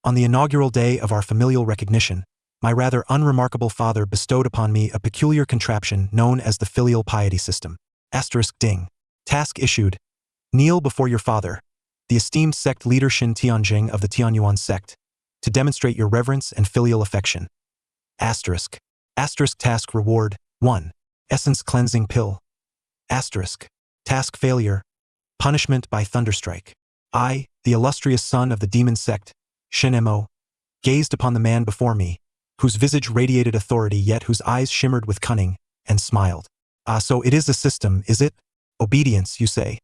On the inaugural day of our familial recognition, my rather unremarkable father bestowed upon me a peculiar contraption known as the filial piety system. *ding. Task issued. Kneel before your father, the esteemed sect leader Shin Tianjing of the Tianyuan sect, to demonstrate your reverence and filial affection. Asterisk. Asterisk task reward, 1. Essence cleansing pill. Asterisk. Task failure. Punishment by thunderstrike. I, the illustrious son of the demon sect, Shin Mo, gazed upon the man before me, whose visage radiated authority yet whose eyes shimmered with cunning, and smiled. Ah, so it is a system, is it? Obedience, you say.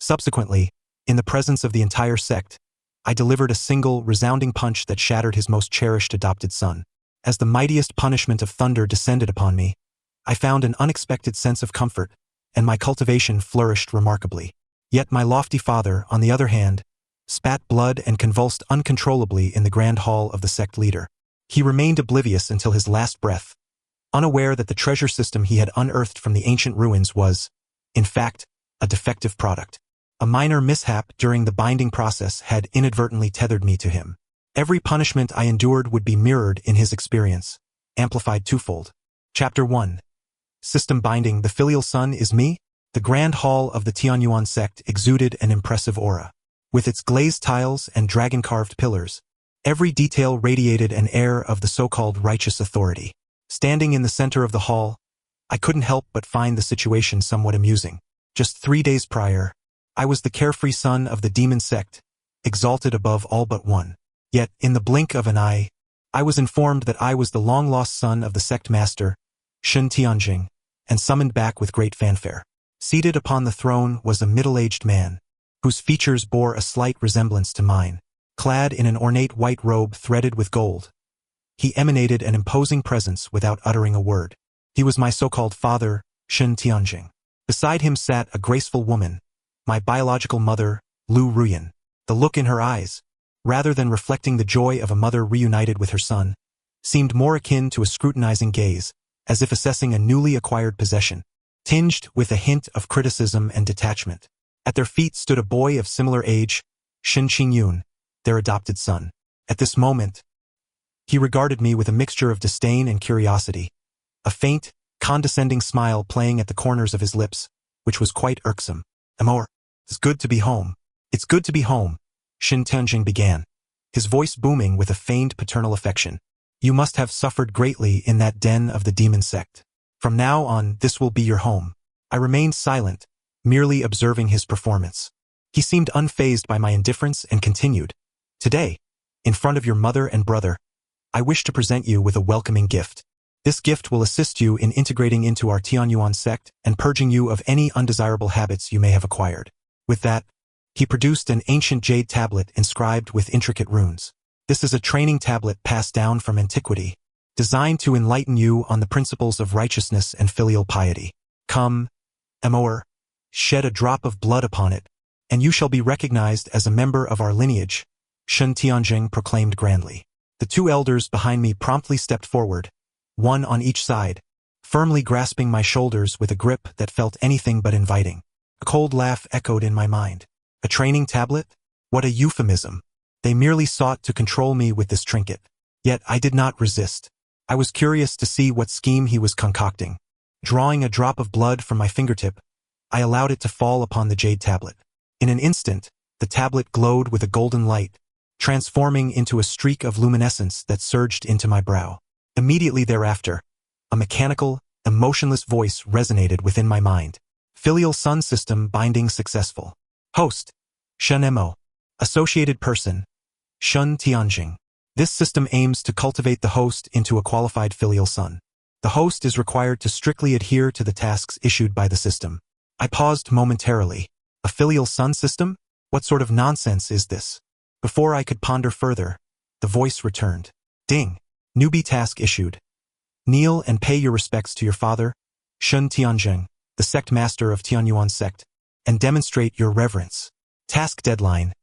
Subsequently, in the presence of the entire sect, I delivered a single, resounding punch that shattered his most cherished adopted son. As the mightiest punishment of thunder descended upon me, I found an unexpected sense of comfort, and my cultivation flourished remarkably. Yet my lofty father, on the other hand, spat blood and convulsed uncontrollably in the grand hall of the sect leader. He remained oblivious until his last breath, unaware that the treasure system he had unearthed from the ancient ruins was, in fact, a defective product. A minor mishap during the binding process had inadvertently tethered me to him. Every punishment I endured would be mirrored in his experience, amplified twofold. Chapter 1. System binding. The filial son is me? The grand hall of the Tianyuan sect exuded an impressive aura. With its glazed tiles and dragon-carved pillars, every detail radiated an air of the so-called righteous authority. Standing in the center of the hall, I couldn't help but find the situation somewhat amusing. Just 3 days prior, I was the carefree son of the demon sect, exalted above all but one. Yet, in the blink of an eye, I was informed that I was the long-lost son of the sect master, Shin Tianjing, and summoned back with great fanfare. Seated upon the throne was a middle-aged man, whose features bore a slight resemblance to mine. Clad in an ornate white robe threaded with gold, he emanated an imposing presence without uttering a word. He was my so-called father, Shin Tianjing. Beside him sat a graceful woman, my biological mother, Lu Ruyan. The look in her eyes, rather than reflecting the joy of a mother reunited with her son, seemed more akin to a scrutinizing gaze, as if assessing a newly acquired possession, tinged with a hint of criticism and detachment. At their feet stood a boy of similar age, Shin Qingyun, their adopted son. At this moment, he regarded me with a mixture of disdain and curiosity, a faint, condescending smile playing at the corners of his lips, which was quite irksome. Amor, it's good to be home. It's good to be home, Shin Tianjing began, his voice booming with a feigned paternal affection. You must have suffered greatly in that den of the demon sect. From now on, this will be your home. I remained silent, merely observing his performance. He seemed unfazed by my indifference and continued, Today, in front of your mother and brother, I wish to present you with a welcoming gift. This gift will assist you in integrating into our Tianyuan sect and purging you of any undesirable habits you may have acquired. With that, he produced an ancient jade tablet inscribed with intricate runes. This is a training tablet passed down from antiquity, designed to enlighten you on the principles of righteousness and filial piety. Come, Amor, shed a drop of blood upon it, and you shall be recognized as a member of our lineage, Shin Tianjing proclaimed grandly. The 2 elders behind me promptly stepped forward, one on each side, firmly grasping my shoulders with a grip that felt anything but inviting. A cold laugh echoed in my mind. A training tablet? What a euphemism. They merely sought to control me with this trinket. Yet I did not resist. I was curious to see what scheme he was concocting. Drawing a drop of blood from my fingertip, I allowed it to fall upon the jade tablet. In an instant, the tablet glowed with a golden light, transforming into a streak of luminescence that surged into my brow. Immediately thereafter, a mechanical, emotionless voice resonated within my mind. Filial Sun System binding successful. Host, Shin Mo. Associated person, Shin Tianjing. This system aims to cultivate the host into a qualified filial son. The host is required to strictly adhere to the tasks issued by the system. I paused momentarily. A filial son system? What sort of nonsense is this? Before I could ponder further, the voice returned. Ding. Newbie task issued. Kneel and pay your respects to your father, Shin Tianjing, the sect master of Tianyuan sect, and demonstrate your reverence. Task deadline.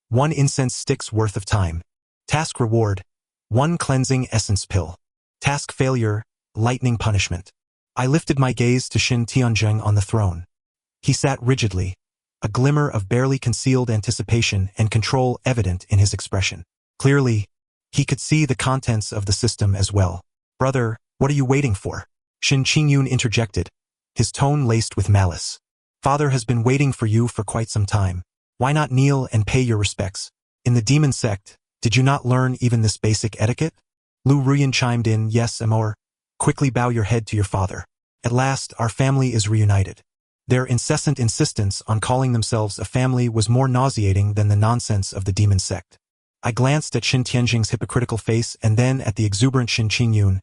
1 incense stick's worth of time. Task reward. 1 cleansing essence pill. Task failure. Lightning punishment. I lifted my gaze to Shin Tianjing on the throne. He sat rigidly, a glimmer of barely concealed anticipation and control evident in his expression. Clearly, he could see the contents of the system as well. Brother, what are you waiting for? Shin Qingyun interjected, his tone laced with malice. Father has been waiting for you for quite some time. Why not kneel and pay your respects? In the demon sect, did you not learn even this basic etiquette? Lu Ruyan chimed in, yes, Amor. Quickly bow your head to your father. At last, our family is reunited. Their incessant insistence on calling themselves a family was more nauseating than the nonsense of the demon sect. I glanced at Shin Tianjing's hypocritical face and then at the exuberant Shin Qingyun,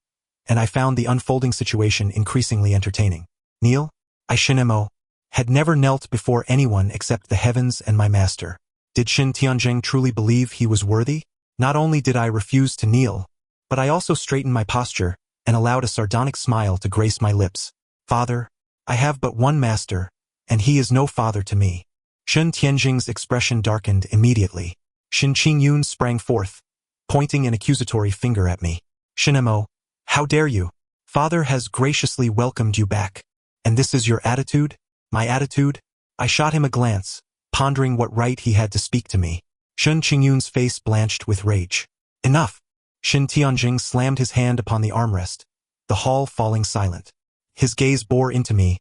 and I found the unfolding situation increasingly entertaining. Kneel? I Shinemo had never knelt before anyone except the heavens and my master. Did Shin Tianjing truly believe he was worthy? Not only did I refuse to kneel, but I also straightened my posture and allowed a sardonic smile to grace my lips. Father, I have but one master, and he is no father to me. Shin Tianjing's expression darkened immediately. Shin Qingyun sprang forth, pointing an accusatory finger at me. Shinemo, how dare you? Father has graciously welcomed you back. And this is your attitude? My attitude? I shot him a glance, pondering what right he had to speak to me. Shin Qingyun's face blanched with rage. Enough! Shin Tianjing slammed his hand upon the armrest, the hall falling silent. His gaze bore into me,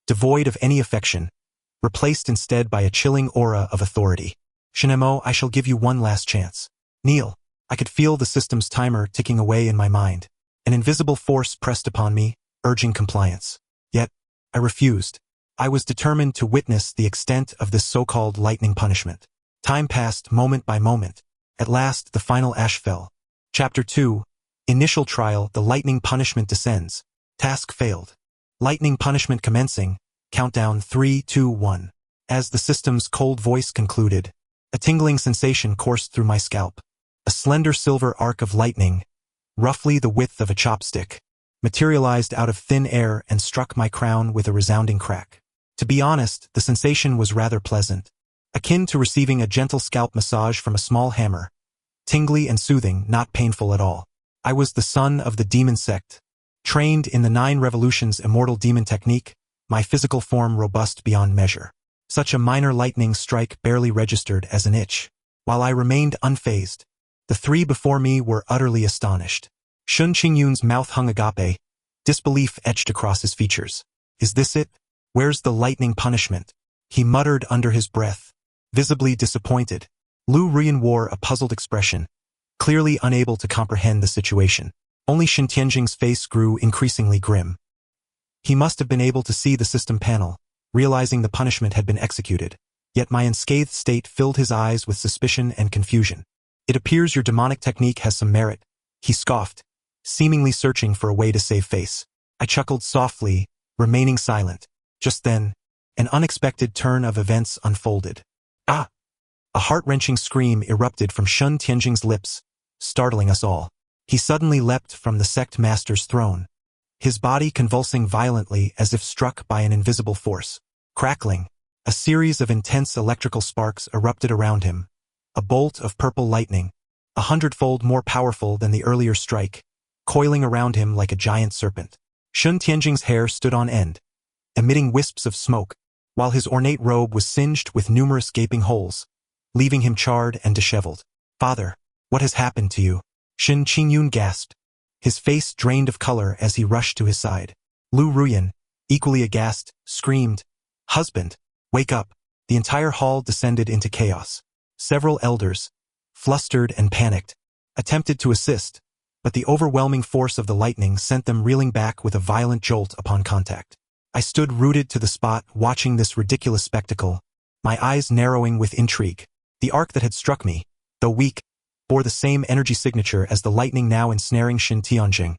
devoid of any affection, replaced instead by a chilling aura of authority. Shinemo, I shall give you one last chance. Kneel. I could feel the system's timer ticking away in my mind. An invisible force pressed upon me, urging compliance. Yet, I refused. I was determined to witness the extent of this so-called lightning punishment. Time passed moment by moment. At last, the final ash fell. Chapter 2. Initial trial, the lightning punishment descends. Task failed. Lightning punishment commencing. Countdown 3, 2, 1. As the system's cold voice concluded, a tingling sensation coursed through my scalp. A slender silver arc of lightning, roughly the width of a chopstick, materialized out of thin air and struck my crown with a resounding crack. To be honest, the sensation was rather pleasant, akin to receiving a gentle scalp massage from a small hammer. Tingly and soothing, not painful at all. I was the son of the demon sect, trained in the 9 revolutions immortal demon technique, my physical form robust beyond measure. Such a minor lightning strike barely registered as an itch. While I remained unfazed, the 3 before me were utterly astonished. Shin Qingyun's mouth hung agape, disbelief etched across his features. Is this it? Where's the lightning punishment? He muttered under his breath, visibly disappointed. Lu Ruyan wore a puzzled expression, clearly unable to comprehend the situation. Only Shin Tianjing's face grew increasingly grim. He must have been able to see the system panel, realizing the punishment had been executed. Yet my unscathed state filled his eyes with suspicion and confusion. It appears your demonic technique has some merit, he scoffed, seemingly searching for a way to save face. I chuckled softly, remaining silent. Just then, an unexpected turn of events unfolded. Ah! A heart-wrenching scream erupted from Shin Tianjing's lips, startling us all. He suddenly leapt from the sect master's throne, his body convulsing violently as if struck by an invisible force. Crackling, a series of intense electrical sparks erupted around him, a bolt of purple lightning, 100-fold more powerful than the earlier strike, coiling around him like a giant serpent. Shin Tianjing's hair stood on end, emitting wisps of smoke, while his ornate robe was singed with numerous gaping holes, leaving him charred and disheveled. Father, what has happened to you? Shin Qingyun gasped, his face drained of color as he rushed to his side. Lu Ruyan, equally aghast, screamed, Husband, wake up! The entire hall descended into chaos. Several elders, flustered and panicked, attempted to assist, but the overwhelming force of the lightning sent them reeling back with a violent jolt upon contact. I stood rooted to the spot watching this ridiculous spectacle, my eyes narrowing with intrigue. The arc that had struck me, though weak, bore the same energy signature as the lightning now ensnaring Shin Tianjing,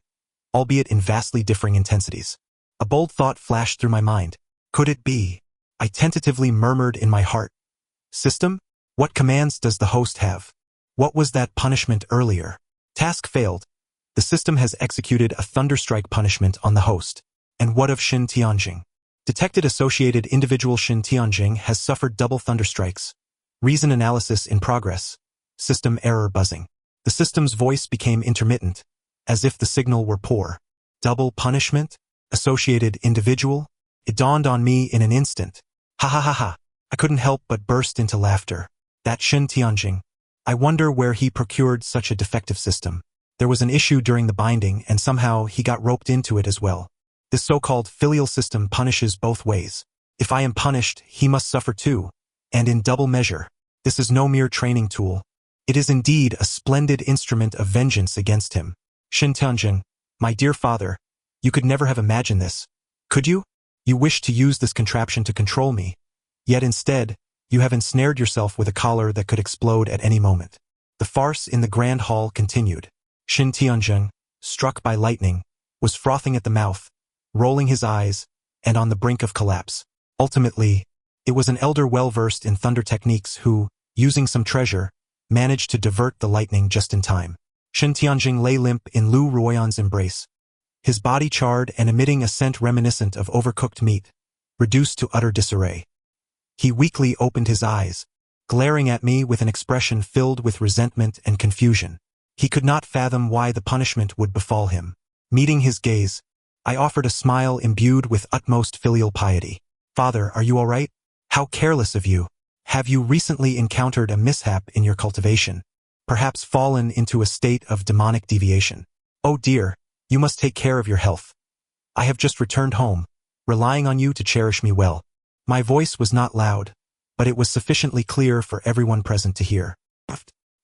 albeit in vastly differing intensities. A bold thought flashed through my mind. Could it be? I tentatively murmured in my heart. System? What commands does the host have? What was that punishment earlier? Task failed. The system has executed a thunderstrike punishment on the host. And what of Shin Tianjing? Detected associated individual Shin Tianjing has suffered double thunderstrikes. Reason analysis in progress. System error buzzing. The system's voice became intermittent, as if the signal were poor. Double punishment? Associated individual? It dawned on me in an instant. Ha ha ha ha. I couldn't help but burst into laughter. That Shin Tianjing, I wonder where he procured such a defective system. There was an issue during the binding, and somehow he got roped into it as well. This so-called filial system punishes both ways. If I am punished, he must suffer too, and in double measure. This is no mere training tool. It is indeed a splendid instrument of vengeance against him. Shin Tianjing, my dear father, you could never have imagined this, could you? You wished to use this contraption to control me, yet instead, you have ensnared yourself with a collar that could explode at any moment. The farce in the grand hall continued. Shin Tianjing, struck by lightning, was frothing at the mouth, rolling his eyes, and on the brink of collapse. Ultimately, it was an elder well-versed in thunder techniques who, using some treasure, managed to divert the lightning just in time. Shin Tianjing lay limp in Lu Ruoyan's embrace, his body charred and emitting a scent reminiscent of overcooked meat, reduced to utter disarray. He weakly opened his eyes, glaring at me with an expression filled with resentment and confusion. He could not fathom why the punishment would befall him. Meeting his gaze, I offered a smile imbued with utmost filial piety. Father, are you all right? How careless of you. Have you recently encountered a mishap in your cultivation? Perhaps fallen into a state of demonic deviation? Oh dear, you must take care of your health. I have just returned home, relying on you to cherish me well. My voice was not loud, but it was sufficiently clear for everyone present to hear.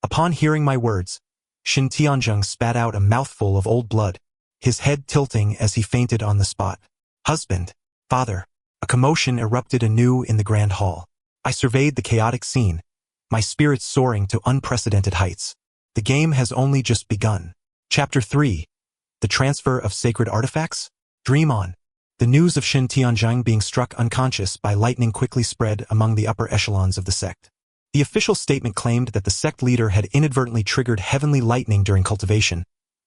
Upon hearing my words, Shin Tianjing spat out a mouthful of old blood, his head tilting as he fainted on the spot. Husband, father, a commotion erupted anew in the grand hall. I surveyed the chaotic scene, my spirits soaring to unprecedented heights. The game has only just begun. Chapter 3. The Transfer of Sacred Artifacts? Dream on. The news of Shin Tianjing being struck unconscious by lightning quickly spread among the upper echelons of the sect. The official statement claimed that the sect leader had inadvertently triggered heavenly lightning during cultivation,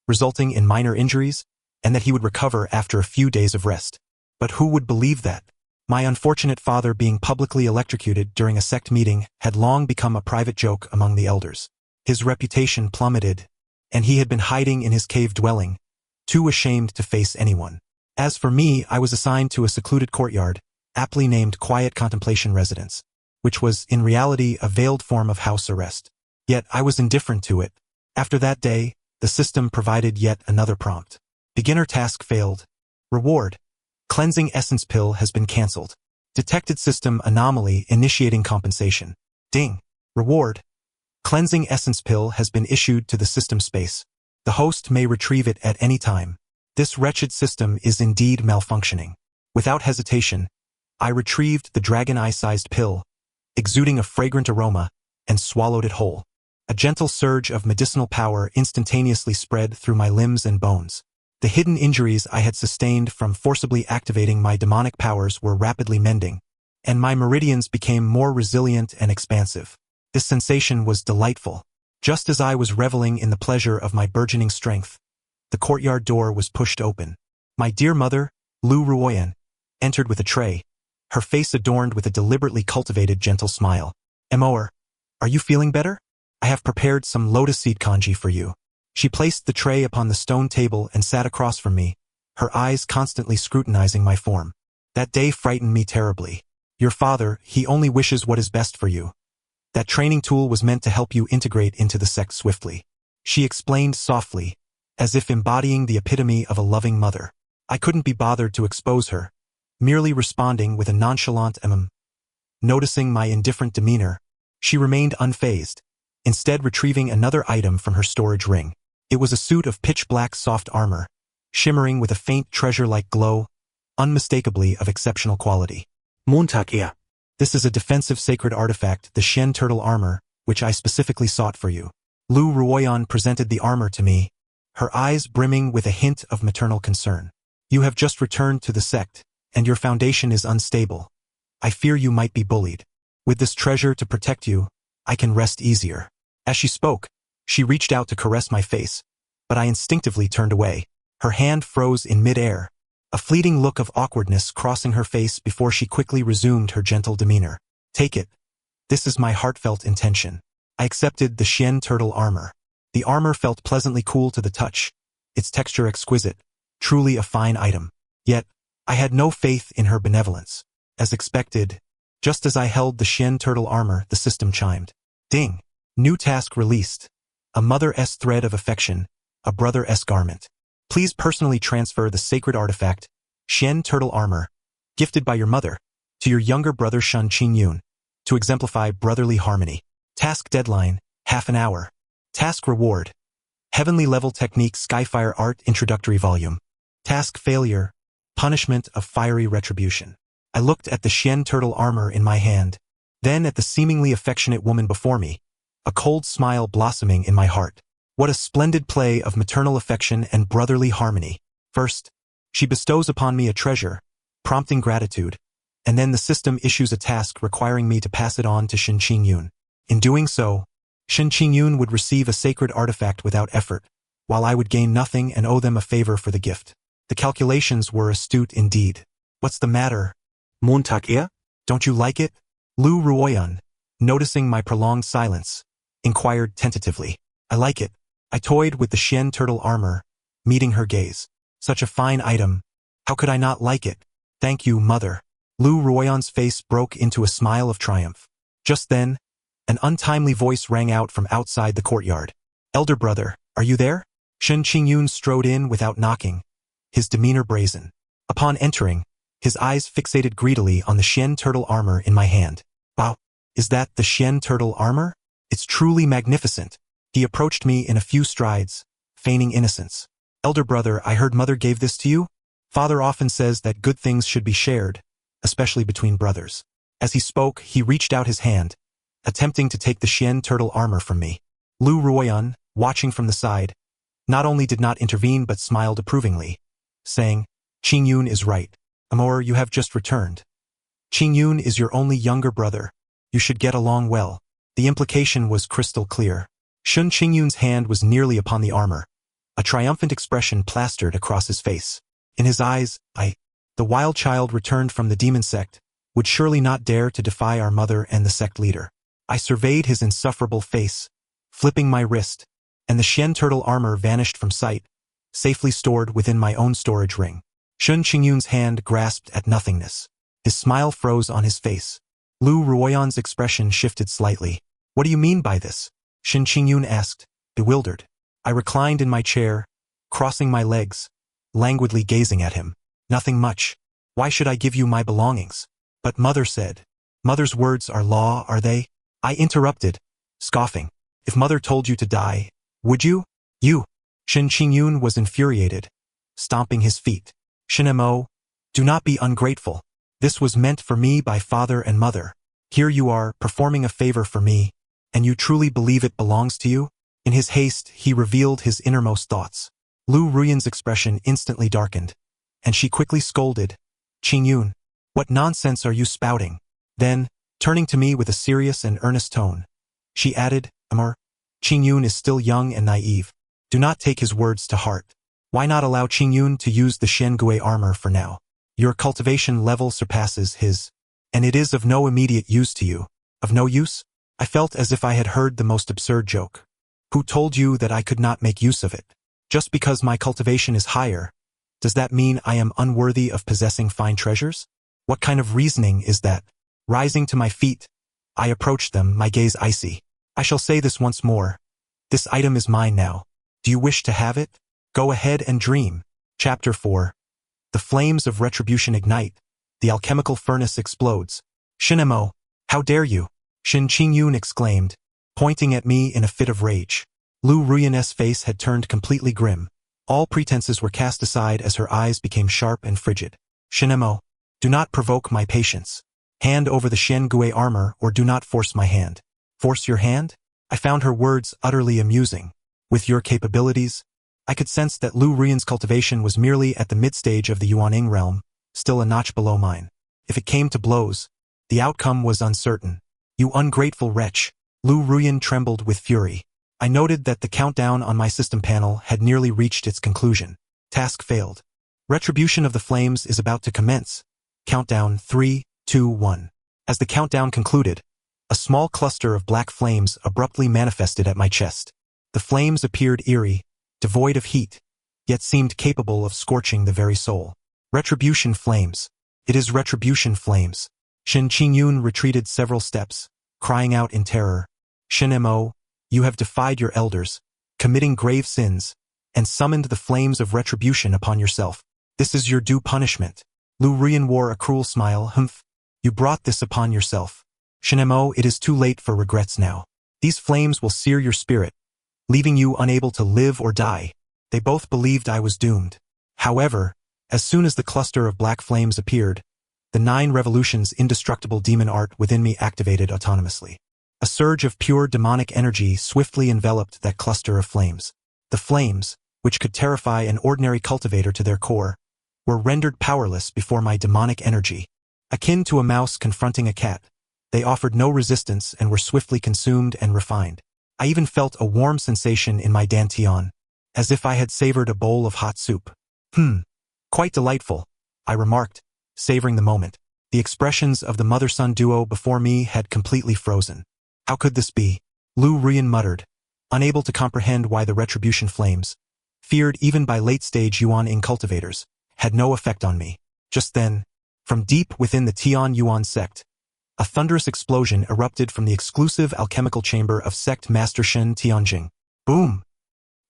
resulting in minor injuries, and that he would recover after a few days of rest. But who would believe that? My unfortunate father being publicly electrocuted during a sect meeting had long become a private joke among the elders. His reputation plummeted, and he had been hiding in his cave dwelling, too ashamed to face anyone. As for me, I was assigned to a secluded courtyard, aptly named Quiet Contemplation Residence, which was in reality a veiled form of house arrest. Yet I was indifferent to it. After that day, the system provided yet another prompt. Beginner task failed. Reward. Cleansing essence pill has been cancelled. Detected system anomaly initiating compensation. Ding. Reward. Cleansing essence pill has been issued to the system space. The host may retrieve it at any time. This wretched system is indeed malfunctioning. Without hesitation, I retrieved the dragon eye-sized pill, exuding a fragrant aroma, and swallowed it whole. A gentle surge of medicinal power instantaneously spread through my limbs and bones. The hidden injuries I had sustained from forcibly activating my demonic powers were rapidly mending, and my meridians became more resilient and expansive. This sensation was delightful. Just as I was reveling in the pleasure of my burgeoning strength, the courtyard door was pushed open. My dear mother, Lu Ruoyan, entered with a tray, her face adorned with a deliberately cultivated gentle smile. Emoer, are you feeling better? I have prepared some lotus seed congee for you. She placed the tray upon the stone table and sat across from me, her eyes constantly scrutinizing my form. That day frightened me terribly. Your father, he only wishes what is best for you. That training tool was meant to help you integrate into the sect swiftly. She explained softly, as if embodying the epitome of a loving mother. I couldn't be bothered to expose her, merely responding with a nonchalant Noticing my indifferent demeanor, she remained unfazed, instead retrieving another item from her storage ring. It was a suit of pitch-black soft armor, shimmering with a faint treasure-like glow, unmistakably of exceptional quality. Montakia. This is a defensive sacred artifact, the Shen Turtle Armor, which I specifically sought for you. Lu Ruoyan presented the armor to me, her eyes brimming with a hint of maternal concern. You have just returned to the sect, and your foundation is unstable. I fear you might be bullied. With this treasure to protect you, I can rest easier. As she spoke, she reached out to caress my face, but I instinctively turned away. Her hand froze in mid-air, a fleeting look of awkwardness crossing her face before she quickly resumed her gentle demeanor. Take it. This is my heartfelt intention. I accepted the Shen Turtle Armor. The armor felt pleasantly cool to the touch, its texture exquisite, truly a fine item. Yet, I had no faith in her benevolence. As expected, just as I held the Shen Turtle Armor, the system chimed. Ding. New task released. A mother-s thread of affection, a brother-s garment. Please personally transfer the sacred artifact, Xian Turtle Armor, gifted by your mother, to your younger brother Shun Qingyun, to exemplify brotherly harmony. Task deadline, half an hour. Task reward. Heavenly Level Technique Skyfire Art Introductory Volume. Task failure. Punishment of fiery retribution. I looked at the Xian Turtle Armor in my hand, then at the seemingly affectionate woman before me, a cold smile blossoming in my heart. What a splendid play of maternal affection and brotherly harmony. First, she bestows upon me a treasure, prompting gratitude, and then the system issues a task requiring me to pass it on to Shen Qingyun. In doing so, Shen Qingyun would receive a sacred artifact without effort, while I would gain nothing and owe them a favor for the gift. The calculations were astute indeed. What's the matter? Montag er? Don't you like it? Lu Ruoyan, noticing my prolonged silence, inquired tentatively. I like it. I toyed with the Xian Turtle Armor, meeting her gaze. Such a fine item. How could I not like it? Thank you, mother. Lu Ruoyan's face broke into a smile of triumph. Just then, an untimely voice rang out from outside the courtyard. Elder brother, are you there? Shen Qingyun strode in without knocking, his demeanor brazen. Upon entering, his eyes fixated greedily on the Xian Turtle Armor in my hand. Wow, is that the Xian Turtle Armor? It's truly magnificent. He approached me in a few strides, feigning innocence. Elder brother, I heard mother gave this to you? Father often says that good things should be shared, especially between brothers. As he spoke, he reached out his hand, attempting to take the Xian Turtle Armor from me. Lu Ruoyan, watching from the side, not only did not intervene but smiled approvingly, saying, Qingyun is right. Amor, you have just returned. Qingyun is your only younger brother. You should get along well. The implication was crystal clear. Shun Qingyun's hand was nearly upon the armor, a triumphant expression plastered across his face. In his eyes, the wild child returned from the demon sect, would surely not dare to defy our mother and the sect leader. I surveyed his insufferable face, flipping my wrist, and the Xian Turtle Armor vanished from sight, safely stored within my own storage ring. Shun Qingyun's hand grasped at nothingness. His smile froze on his face. Lu Ruoyan's expression shifted slightly. What do you mean by this? Shen Qingyun asked, bewildered. I reclined in my chair, crossing my legs, languidly gazing at him. Nothing much. Why should I give you my belongings? But mother said. Mother's words are law, are they? I interrupted, scoffing. If mother told you to die, would you? You. Shen Qingyun was infuriated, stomping his feet. Shinemo, do not be ungrateful. This was meant for me by father and mother. Here you are, performing a favor for me, and you truly believe it belongs to you? In his haste, he revealed his innermost thoughts. Lu Ruyan's expression instantly darkened, and she quickly scolded, Qingyun, what nonsense are you spouting? Then, turning to me with a serious and earnest tone, she added, Amor, Qingyun is still young and naive. Do not take his words to heart. Why not allow Qingyun to use the Xian Gui armor for now? Your cultivation level surpasses his, and it is of no immediate use to you. Of no use? I felt as if I had heard the most absurd joke. Who told you that I could not make use of it? Just because my cultivation is higher, does that mean I am unworthy of possessing fine treasures? What kind of reasoning is that? Rising to my feet, I approached them, my gaze icy. I shall say this once more. This item is mine now. Do you wish to have it? Go ahead and dream. Chapter 4. The flames of retribution ignite. The alchemical furnace explodes. Shinemo, how dare you? Shen Qingyun exclaimed, pointing at me in a fit of rage. Lu Ruyan's face had turned completely grim. All pretenses were cast aside as her eyes became sharp and frigid. Shinemo, do not provoke my patience. Hand over the Xian Gui armor or do not force my hand. Force your hand? I found her words utterly amusing. With your capabilities, I could sense that Lu Ruyan's cultivation was merely at the mid-stage of the Yuaning realm, still a notch below mine. If it came to blows, the outcome was uncertain. You ungrateful wretch. Lu Ruyan trembled with fury. I noted that the countdown on my system panel had nearly reached its conclusion. Task failed. Retribution of the flames is about to commence. Countdown 3, 2, 1. As the countdown concluded, a small cluster of black flames abruptly manifested at my chest. The flames appeared eerie, devoid of heat, yet seemed capable of scorching the very soul. Retribution flames. It is retribution flames. Shen Qingyun retreated several steps, crying out in terror. Shinemo, You have defied your elders, committing grave sins, and summoned the flames of retribution upon yourself. This is your due punishment. Lu Ruyan wore a cruel smile. Humph. You brought this upon yourself. Shinemo, it is too late for regrets now. These flames will sear your spirit, leaving you unable to live or die. They both believed I was doomed. However, as soon as the cluster of black flames appeared, the 9 revolutions indestructible demon art within me activated autonomously. A surge of pure demonic energy swiftly enveloped that cluster of flames. The flames, which could terrify an ordinary cultivator to their core, were rendered powerless before my demonic energy. Akin to a mouse confronting a cat, they offered no resistance and were swiftly consumed and refined. I even felt a warm sensation in my dantian, as if I had savored a bowl of hot soup. Quite delightful, I remarked, savoring the moment. The expressions of the mother-son duo before me had completely frozen. How could this be? Lu Ruyan muttered, unable to comprehend why the retribution flames, feared even by late-stage Yuan-ing cultivators, had no effect on me. Just then, from deep within the Tian Yuan sect, a thunderous explosion erupted from the exclusive alchemical chamber of sect Master Shen Tianjing. Boom!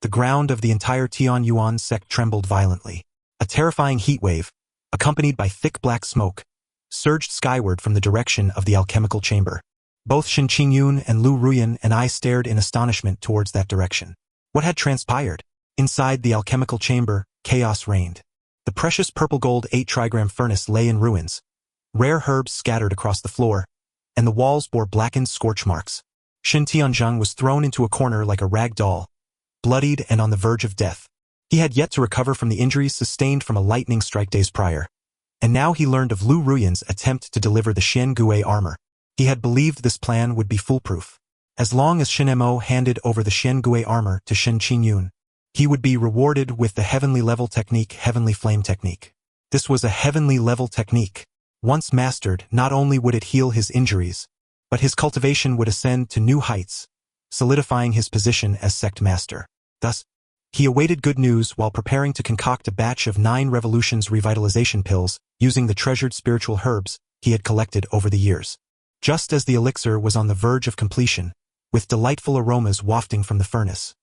The ground of the entire Tian Yuan sect trembled violently. A terrifying heat wave, accompanied by thick black smoke, surged skyward from the direction of the alchemical chamber. Both Shen Qingyun and Lu Ruyan and I stared in astonishment towards that direction. What had transpired? Inside the alchemical chamber, chaos reigned. The precious purple-gold 8-trigram furnace lay in ruins. Rare herbs scattered across the floor, and the walls bore blackened scorch marks. Shen Tianzheng was thrown into a corner like a rag doll, bloodied and on the verge of death. He had yet to recover from the injuries sustained from a lightning strike days prior, and now he learned of Lu Ruyan's attempt to deliver the Xian Gui armor. He had believed this plan would be foolproof. As long as Shen Mo handed over the Xian Gui armor to Shen Qingyun, he would be rewarded with the heavenly level technique, Heavenly Flame technique. This was a heavenly level technique. Once mastered, not only would it heal his injuries, but his cultivation would ascend to new heights, solidifying his position as sect master. Thus, he awaited good news while preparing to concoct a batch of 9 revolutions revitalization pills using the treasured spiritual herbs he had collected over the years. Just as the elixir was on the verge of completion, with delightful aromas wafting from the furnace,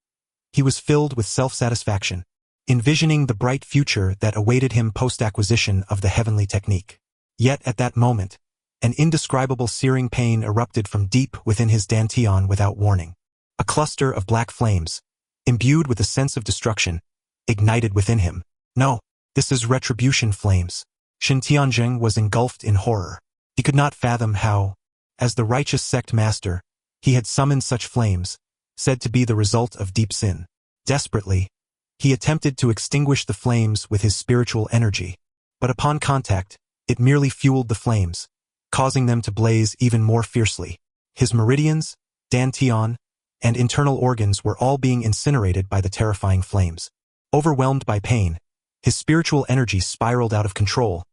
he was filled with self-satisfaction, envisioning the bright future that awaited him post-acquisition of the heavenly technique. Yet at that moment, an indescribable searing pain erupted from deep within his dantian without warning. A cluster of black flames, imbued with a sense of destruction, ignited within him. No, this is retribution flames. Shen Tianzheng was engulfed in horror. He could not fathom how, as the righteous sect master, he had summoned such flames, said to be the result of deep sin. Desperately, he attempted to extinguish the flames with his spiritual energy, but upon contact, it merely fueled the flames, causing them to blaze even more fiercely. His meridians, dantian, and internal organs were all being incinerated by the terrifying flames. Overwhelmed by pain, his spiritual energy spiraled out of control,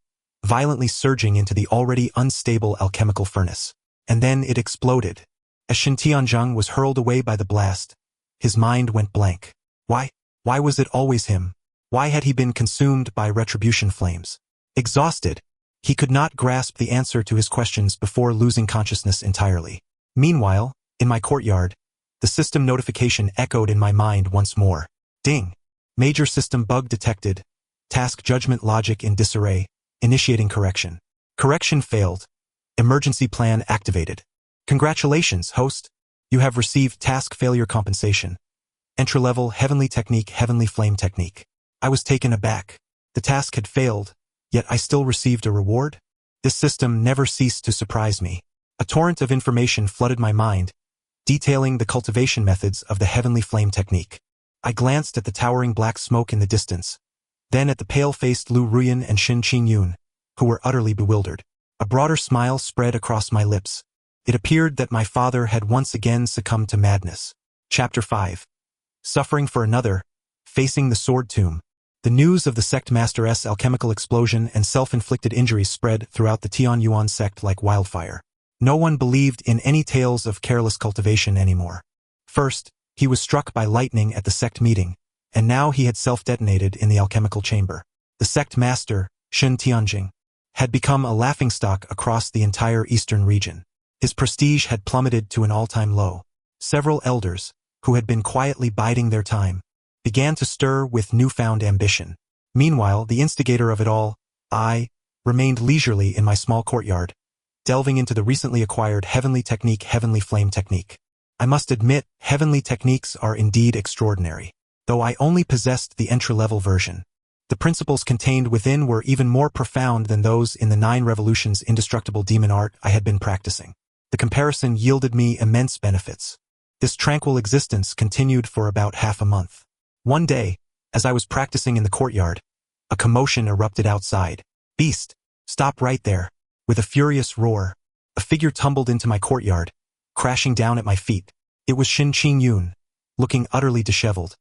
violently surging into the already unstable alchemical furnace. And then it exploded. As Shen Tianzheng was hurled away by the blast, his mind went blank. Why was it always him? Why had he been consumed by retribution flames? Exhausted, he could not grasp the answer to his questions before losing consciousness entirely. Meanwhile, in my courtyard, the system notification echoed in my mind once more. Ding! Major system bug detected. Task judgment logic in disarray. Initiating correction. Correction failed. Emergency plan activated. Congratulations, host. You have received task failure compensation. Entry-level Heavenly Technique, Heavenly Flame Technique. I was taken aback. The task had failed, yet I still received a reward? This system never ceased to surprise me. A torrent of information flooded my mind, detailing the cultivation methods of the Heavenly Flame Technique. I glanced at the towering black smoke in the distance, then at the pale-faced Lu Ruyan and Shen Qingyun, who were utterly bewildered. A broader smile spread across my lips. It appeared that my father had once again succumbed to madness. Chapter 5. Suffering for another, facing the sword tomb. The news of the sect master's alchemical explosion and self-inflicted injuries spread throughout the Tian Yuan sect like wildfire. No one believed in any tales of careless cultivation anymore. First, he was struck by lightning at the sect meeting, and now he had self-detonated in the alchemical chamber. The sect master, Shen Tianjing, had become a laughingstock across the entire eastern region. His prestige had plummeted to an all-time low. Several elders, who had been quietly biding their time, began to stir with newfound ambition. Meanwhile, the instigator of it all, I, remained leisurely in my small courtyard, delving into the recently acquired Heavenly Flame technique. I must admit, Heavenly techniques are indeed extraordinary. Though I only possessed the entry-level version, the principles contained within were even more profound than those in the 9 Revolutions indestructible demon art I had been practicing. The comparison yielded me immense benefits. This tranquil existence continued for about half a month. One day, as I was practicing in the courtyard, a commotion erupted outside. "Beast, stop right there!" With a furious roar, a figure tumbled into my courtyard, crashing down at my feet. It was Shin Qingyun, looking utterly disheveled,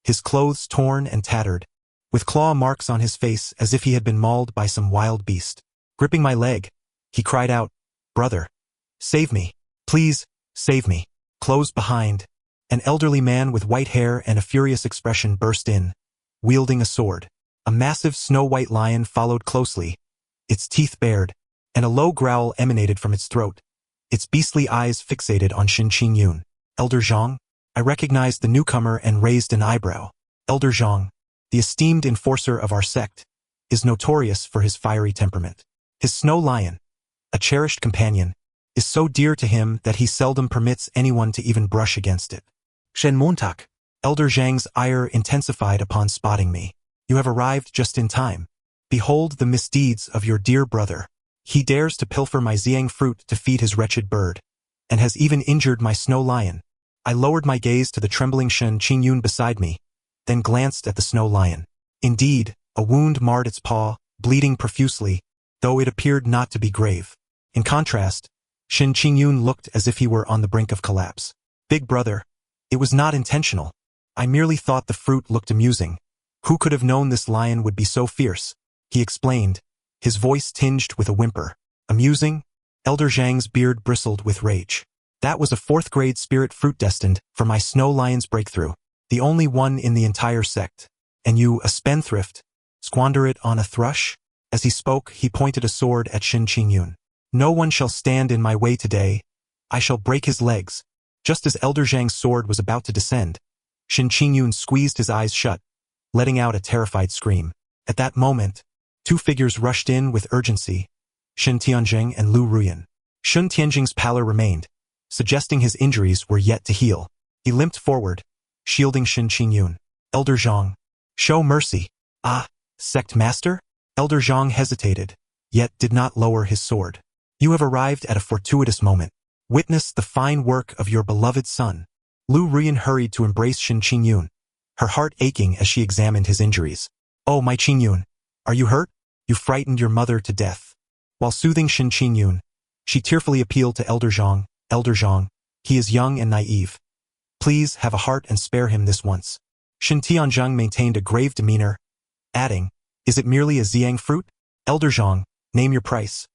his clothes torn and tattered, with claw marks on his face as if he had been mauled by some wild beast. Gripping my leg, he cried out, "Brother, save me! Please, save me!" Close behind, an elderly man with white hair and a furious expression burst in, wielding a sword. A massive snow-white lion followed closely, its teeth bared, and a low growl emanated from its throat, its beastly eyes fixated on Shin Qingyun. "Elder Zhang?" I recognized the newcomer and raised an eyebrow. Elder Zhang, the esteemed enforcer of our sect, is notorious for his fiery temperament. His snow lion, a cherished companion, is so dear to him that he seldom permits anyone to even brush against it. "Shen Montak." Elder Zhang's ire intensified upon spotting me. "You have arrived just in time. Behold the misdeeds of your dear brother. He dares to pilfer my Xiang fruit to feed his wretched bird, and has even injured my snow lion." I lowered my gaze to the trembling Shin Qingyun beside me, then glanced at the snow lion. Indeed, a wound marred its paw, bleeding profusely, though it appeared not to be grave. In contrast, Shin Qingyun looked as if he were on the brink of collapse. "Big brother, it was not intentional. I merely thought the fruit looked amusing. Who could have known this lion would be so fierce?" he explained, his voice tinged with a whimper. "Amusing?" Elder Zhang's beard bristled with rage. "That was a 4th-grade spirit fruit destined for my snow lion's breakthrough, the only one in the entire sect. And you, a spendthrift, squander it on a thrush?" As he spoke, he pointed a sword at Shin Qingyun. "No one shall stand in my way today. I shall break his legs." Just as Elder Zhang's sword was about to descend, Shin Qingyun squeezed his eyes shut, letting out a terrified scream. At that moment, 2 figures rushed in with urgency, Shin Tianjing and Lu Ruyan. Shin Tianjing's pallor remained, suggesting his injuries were yet to heal. He limped forward, shielding Shin Qingyun. "Elder Zhang, show mercy." "Ah, sect master?" Elder Zhang hesitated, yet did not lower his sword. "You have arrived at a fortuitous moment. Witness the fine work of your beloved son." Lu Ruyan hurried to embrace Shin Qingyun, her heart aching as she examined his injuries. "Oh, my Qingyun, are you hurt? You frightened your mother to death." While soothing Shin Qingyun, she tearfully appealed to Elder Zhang. "Elder Zhang, he is young and naive. Please have a heart and spare him this once." Shin Tianjing maintained a grave demeanor, adding, "Is it merely a Xiang fruit? Elder Zhang, name your price.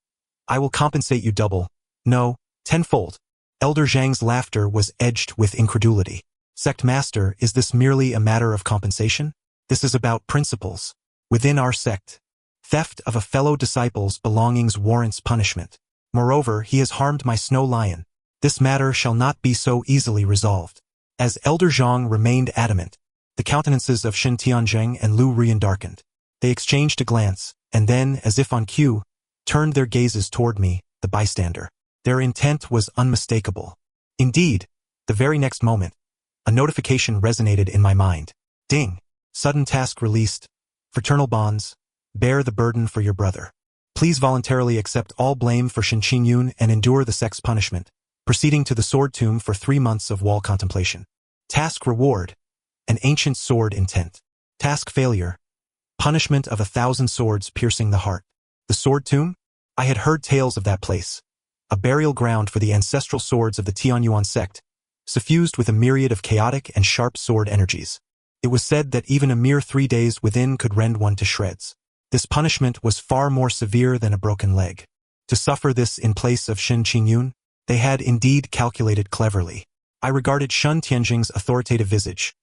I will compensate you double. No, tenfold." Elder Zhang's laughter was edged with incredulity. "Sect master, is this merely a matter of compensation? This is about principles. Within our sect, theft of a fellow disciple's belongings warrants punishment. Moreover, he has harmed my snow lion. This matter shall not be so easily resolved." As Elder Zhang remained adamant, the countenances of Shin Tianjing and Lu Ruyan darkened. They exchanged a glance, and then, as if on cue, turned their gazes toward me, the bystander. Their intent was unmistakable. Indeed, the very next moment, a notification resonated in my mind. "Ding! Sudden task released. Fraternal bonds. Bear the burden for your brother. Please voluntarily accept all blame for Shin Qingyun and endure the sect's punishment, proceeding to the sword tomb for 3 months of wall contemplation. Task reward: an ancient sword intent. Task failure: punishment of 1,000 swords piercing the heart." The sword tomb? I had heard tales of that place. A burial ground for the ancestral swords of the Tianyuan sect, suffused with a myriad of chaotic and sharp sword energies. It was said that even a mere 3 days within could rend one to shreds. This punishment was far more severe than a broken leg. To suffer this in place of Shin Qingyun, they had indeed calculated cleverly. I regarded Shin Tianjing's authoritative visage,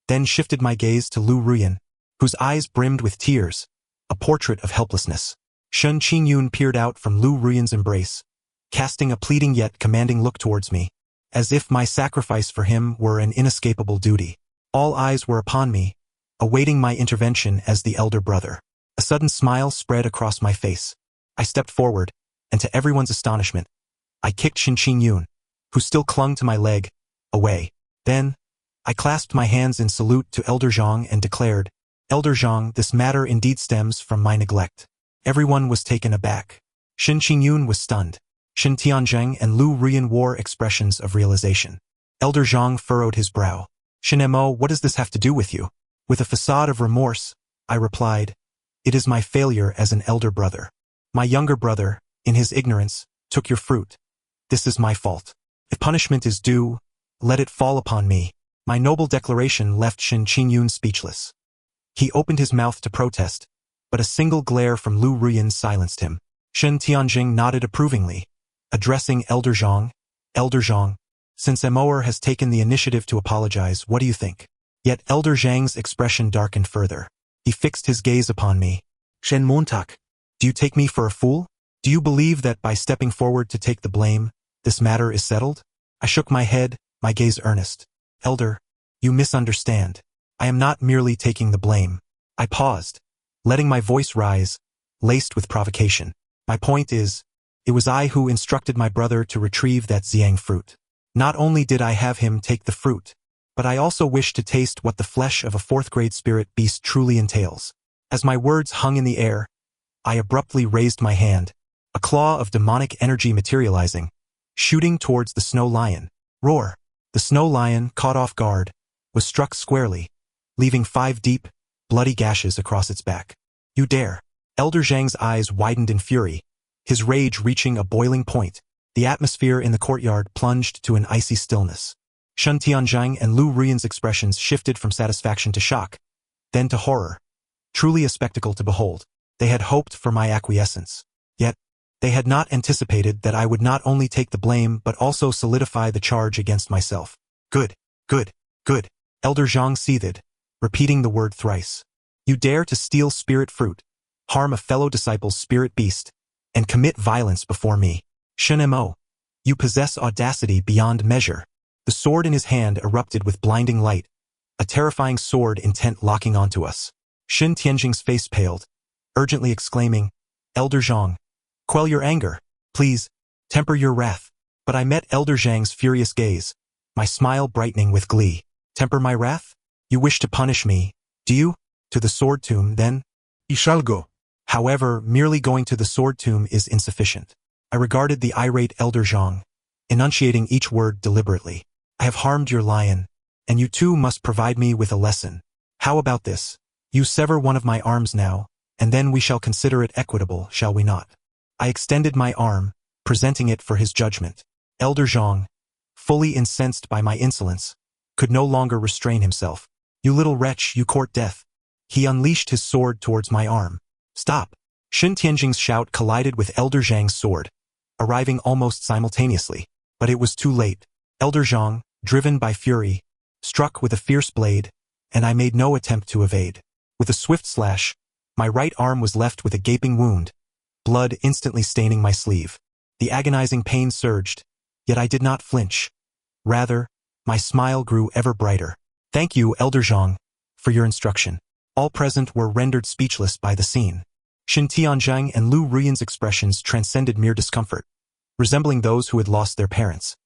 then shifted my gaze to Lu Ruyan, whose eyes brimmed with tears, a portrait of helplessness. Shin Qingyun peered out from Lu Ruyan's embrace, casting a pleading yet commanding look towards me. as if my sacrifice for him were an inescapable duty. All eyes were upon me, awaiting my intervention as the elder brother. A sudden smile spread across my face. I stepped forward, and to everyone's astonishment, I kicked Shin Qingyun, who still clung to my leg, away. Then, I clasped my hands in salute to Elder Zhang and declared, "Elder Zhang, this matter indeed stems from my neglect." Everyone was taken aback. Shin Qingyun was stunned. Shin Tianzheng and Lu Ruyan wore expressions of realization. Elder Zhang furrowed his brow. "Shin Mo, what does this have to do with you?" With a facade of remorse, I replied, "It is my failure as an elder brother. My younger brother, in his ignorance, took your fruit. This is my fault. If punishment is due, let it fall upon me." My noble declaration left Shin Qingyun speechless. He opened his mouth to protest, but a single glare from Lu Ruyan silenced him. Shin Tianjing nodded approvingly, addressing Elder Zhang. "Elder Zhang, since Moer has taken the initiative to apologize, what do you think?" Yet Elder Zhang's expression darkened further. He fixed his gaze upon me. "Shen Montak, do you take me for a fool? Do you believe that by stepping forward to take the blame, this matter is settled?" I shook my head, my gaze earnest. "Elder, you misunderstand. I am not merely taking the blame." I paused, letting my voice rise, laced with provocation. "My point is, it was I who instructed my brother to retrieve that Xiang fruit. Not only did I have him take the fruit, but I also wished to taste what the flesh of a fourth-grade spirit beast truly entails." As my words hung in the air, I abruptly raised my hand, a claw of demonic energy materializing, shooting towards the snow lion. Roar! The snow lion, caught off guard, was struck squarely, leaving 5 deep, bloody gashes across its back. "You dare!" Elder Zhang's eyes widened in fury, his rage reaching a boiling point. The atmosphere in the courtyard plunged to an icy stillness. Shen Tianzhang and Lu Ruyan's expressions shifted from satisfaction to shock, then to horror. Truly a spectacle to behold. They had hoped for my acquiescence. Yet, they had not anticipated that I would not only take the blame but also solidify the charge against myself. "Good, good, good." Elder Zhang seethed, repeating the word thrice. "You dare to steal spirit fruit, harm a fellow disciple's spirit beast, and commit violence before me. Shen Mo, you possess audacity beyond measure." The sword in his hand erupted with blinding light, a terrifying sword intent locking onto us. Shin Tianjing's face paled, urgently exclaiming, "Elder Zhang, quell your anger. Please, temper your wrath." But I met Elder Zhang's furious gaze, my smile brightening with glee. "Temper my wrath? You wish to punish me, do you? To the sword tomb, then?" "I shall go." However, merely going to the sword tomb is insufficient. I regarded the irate Elder Zhang, enunciating each word deliberately. "I have harmed your lion, and you too must provide me with a lesson. How about this? You sever one of my arms now, and then we shall consider it equitable, shall we not?" I extended my arm, presenting it for his judgment. Elder Zhang, fully incensed by my insolence, could no longer restrain himself. "You little wretch, you court death." He unleashed his sword towards my arm. "Stop!" Shin Tianjing's shout collided with Elder Zhang's sword, arriving almost simultaneously. But it was too late. Elder Zhang, driven by fury, struck with a fierce blade, and I made no attempt to evade. With a swift slash, my right arm was left with a gaping wound, blood instantly staining my sleeve. The agonizing pain surged, yet I did not flinch. Rather, my smile grew ever brighter. "Thank you, Elder Zhang, for your instruction." All present were rendered speechless by the scene. Shin Tianzhang and Lu Ruyan's expressions transcended mere discomfort, resembling those who had lost their parents.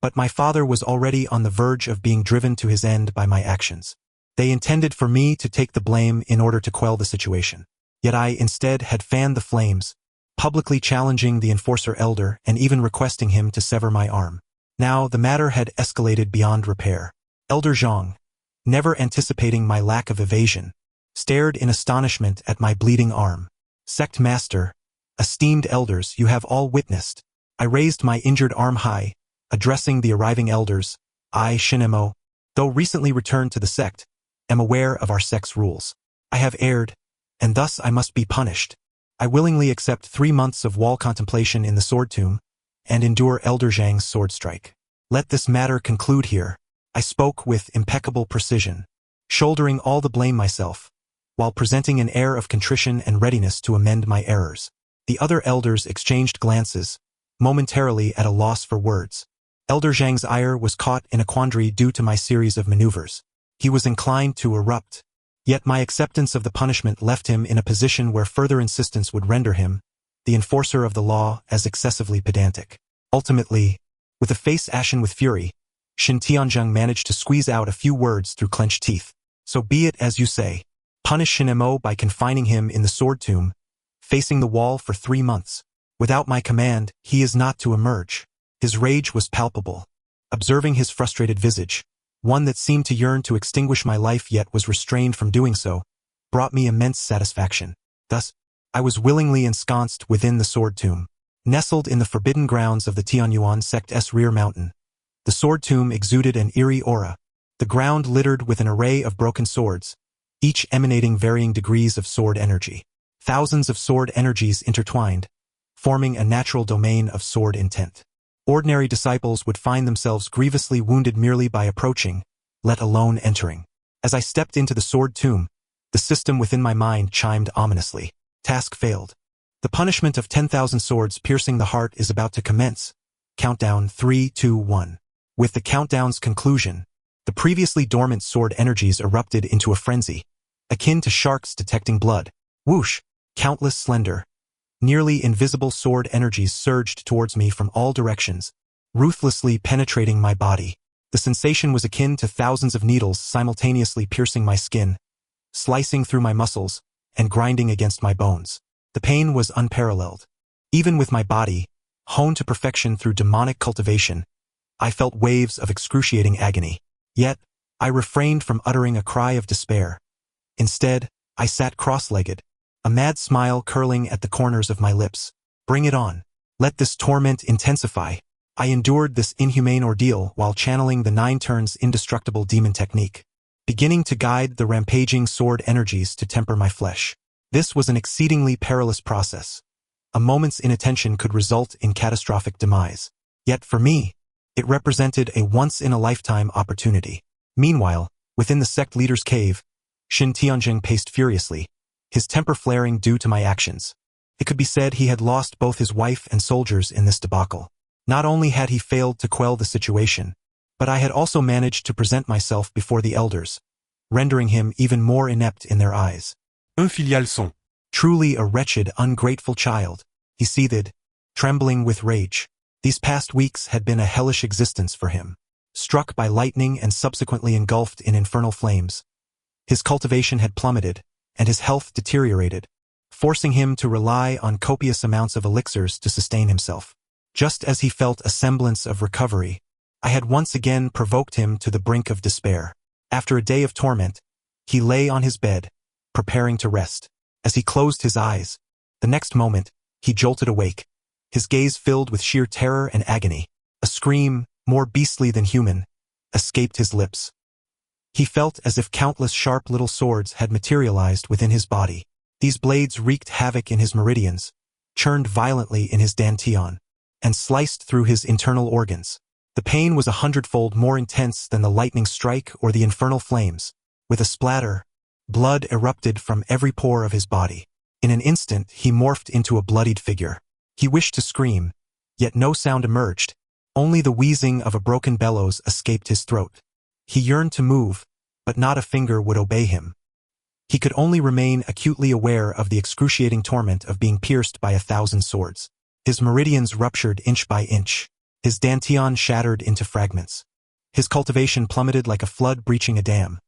But my father was already on the verge of being driven to his end by my actions. They intended for me to take the blame in order to quell the situation. Yet I instead had fanned the flames, publicly challenging the enforcer elder and even requesting him to sever my arm. Now the matter had escalated beyond repair. Elder Zhang, never anticipating my lack of evasion, stared in astonishment at my bleeding arm. "Sect master, esteemed elders, you have all witnessed." I raised my injured arm high, addressing the arriving elders. "I, Shin Mo, though recently returned to the sect, am aware of our sect's rules. I have erred, and thus I must be punished. I willingly accept 3 months of wall contemplation in the sword tomb, and endure Elder Zhang's sword strike. Let this matter conclude here." I spoke with impeccable precision, shouldering all the blame myself, while presenting an air of contrition and readiness to amend my errors. The other elders exchanged glances, momentarily at a loss for words. Elder Zhang's ire was caught in a quandary due to my series of maneuvers. He was inclined to erupt. Yet my acceptance of the punishment left him in a position where further insistence would render him, the enforcer of the law, as excessively pedantic. Ultimately, with a face ashen with fury, Shin Tianzheng managed to squeeze out a few words through clenched teeth. So be it as you say. Punish Shin Mo by confining him in the sword tomb, facing the wall for 3 months. Without my command, he is not to emerge. His rage was palpable. Observing his frustrated visage, one that seemed to yearn to extinguish my life yet was restrained from doing so, brought me immense satisfaction. Thus, I was willingly ensconced within the sword tomb. Nestled in the forbidden grounds of the Tianyuan sect's rear mountain, the sword tomb exuded an eerie aura, the ground littered with an array of broken swords, each emanating varying degrees of sword energy. Thousands of sword energies intertwined, forming a natural domain of sword intent. Ordinary disciples would find themselves grievously wounded merely by approaching, let alone entering. As I stepped into the sword tomb, the system within my mind chimed ominously. Task failed. The punishment of 10,000 swords piercing the heart is about to commence. Countdown 3, 2, 1. With the countdown's conclusion, the previously dormant sword energies erupted into a frenzy, akin to sharks detecting blood. Whoosh! Countless slender, nearly invisible sword energies surged towards me from all directions, ruthlessly penetrating my body. The sensation was akin to thousands of needles simultaneously piercing my skin, slicing through my muscles, and grinding against my bones. The pain was unparalleled. Even with my body, honed to perfection through demonic cultivation, I felt waves of excruciating agony. Yet, I refrained from uttering a cry of despair. Instead, I sat cross-legged, a mad smile curling at the corners of my lips. Bring it on. Let this torment intensify. I endured this inhumane ordeal while channeling the 9 turns indestructible demon technique, beginning to guide the rampaging sword energies to temper my flesh. This was an exceedingly perilous process. A moment's inattention could result in catastrophic demise. Yet for me, it represented a once-in-a-lifetime opportunity. Meanwhile, within the sect leader's cave, Shin Tianzheng paced furiously, his temper flaring due to my actions. It could be said he had lost both his wife and soldiers in this debacle. Not only had he failed to quell the situation, but I had also managed to present myself before the elders, rendering him even more inept in their eyes. Filial son. Truly a wretched, ungrateful child, he seethed, trembling with rage. These past weeks had been a hellish existence for him. Struck by lightning and subsequently engulfed in infernal flames, his cultivation had plummeted, and his health deteriorated, forcing him to rely on copious amounts of elixirs to sustain himself. Just as he felt a semblance of recovery, I had once again provoked him to the brink of despair. After a day of torment, he lay on his bed, preparing to rest. As he closed his eyes, the next moment, he jolted awake, his gaze filled with sheer terror and agony. A scream, more beastly than human, escaped his lips. He felt as if countless sharp little swords had materialized within his body. These blades wreaked havoc in his meridians, churned violently in his dantian, and sliced through his internal organs. The pain was 100-fold more intense than the lightning strike or the infernal flames. With a splatter, blood erupted from every pore of his body. In an instant, he morphed into a bloodied figure. He wished to scream, yet no sound emerged. Only the wheezing of a broken bellows escaped his throat. He yearned to move, but not a finger would obey him. He could only remain acutely aware of the excruciating torment of being pierced by 1,000 swords. His meridians ruptured inch by inch. His dantian shattered into fragments. His cultivation plummeted like a flood breaching a dam.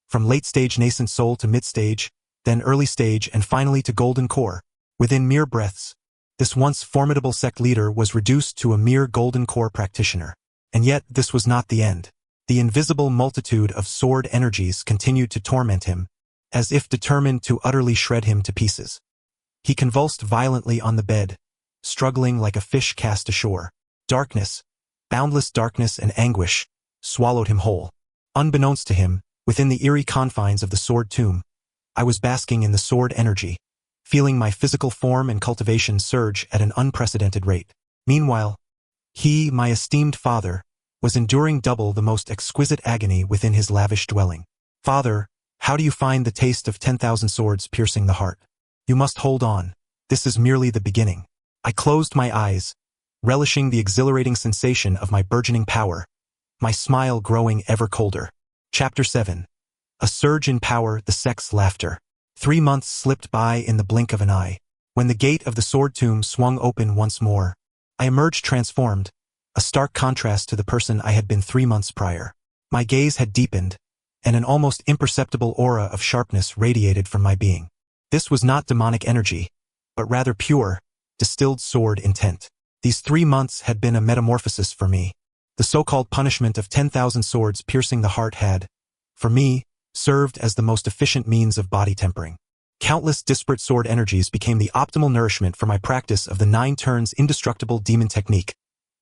From late-stage nascent soul to mid-stage, then early stage and finally to golden core. Within mere breaths, this once formidable sect leader was reduced to a mere golden core practitioner. And yet this was not the end. The invisible multitude of sword energies continued to torment him, as if determined to utterly shred him to pieces. He convulsed violently on the bed, struggling like a fish cast ashore. Darkness, boundless darkness and anguish, swallowed him whole. Unbeknownst to him, within the eerie confines of the sword tomb, I was basking in the sword energy, feeling my physical form and cultivation surge at an unprecedented rate. Meanwhile, he, my esteemed father, was enduring double the most exquisite agony within his lavish dwelling. Father, how do you find the taste of 10,000 swords piercing the heart? You must hold on. This is merely the beginning. I closed my eyes, relishing the exhilarating sensation of my burgeoning power, my smile growing ever colder. Chapter 7. A surge in power, the sect's laughter. 3 months slipped by in the blink of an eye. When the gate of the sword tomb swung open once more, I emerged transformed, a stark contrast to the person I had been 3 months prior. My gaze had deepened, and an almost imperceptible aura of sharpness radiated from my being. This was not demonic energy, but rather pure, distilled sword intent. These 3 months had been a metamorphosis for me. The so-called punishment of 10,000 swords piercing the heart had, for me, served as the most efficient means of body tempering. Countless disparate sword energies became the optimal nourishment for my practice of the 9 turns indestructible demon technique,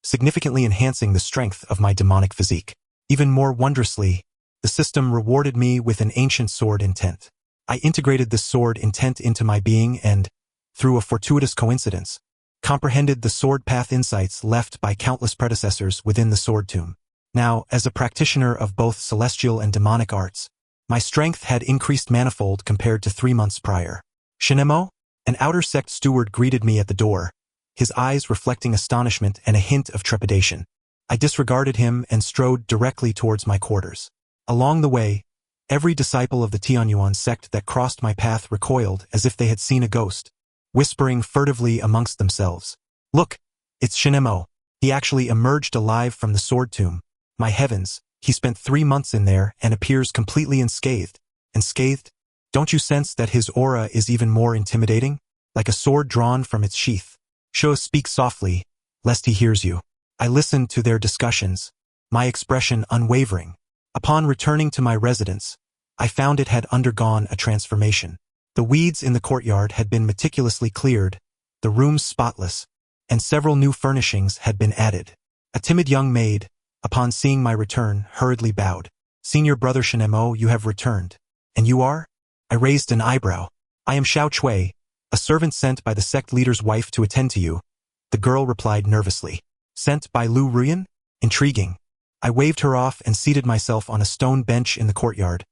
significantly enhancing the strength of my demonic physique. Even more wondrously, the system rewarded me with an ancient sword intent. I integrated this sword intent into my being and, through a fortuitous coincidence, comprehended the sword path insights left by countless predecessors within the sword tomb. Now, as a practitioner of both celestial and demonic arts, my strength had increased manifold compared to 3 months prior. Shinemo, an outer sect steward, greeted me at the door, his eyes reflecting astonishment and a hint of trepidation. I disregarded him and strode directly towards my quarters. Along the way, every disciple of the Tianyuan sect that crossed my path recoiled as if they had seen a ghost, whispering furtively amongst themselves. "Look, it's Shinemo. He actually emerged alive from the sword tomb. My heavens, he spent 3 months in there and appears completely unscathed." Unscathed? Don't you sense that his aura is even more intimidating? Like a sword drawn from its sheath. Sho, speak softly, lest he hears you. I listened to their discussions, my expression unwavering. Upon returning to my residence, I found it had undergone a transformation. The weeds in the courtyard had been meticulously cleared, the rooms spotless, and several new furnishings had been added. A timid young maid, upon seeing my return, hurriedly bowed. "Senior brother Shinemo, you have returned. And you are?" I raised an eyebrow. "I am Xiao Chui, a servant sent by the sect leader's wife to attend to you," the girl replied nervously. "Sent by Lu Ruyan? Intriguing." I waved her off and seated myself on a stone bench in the courtyard,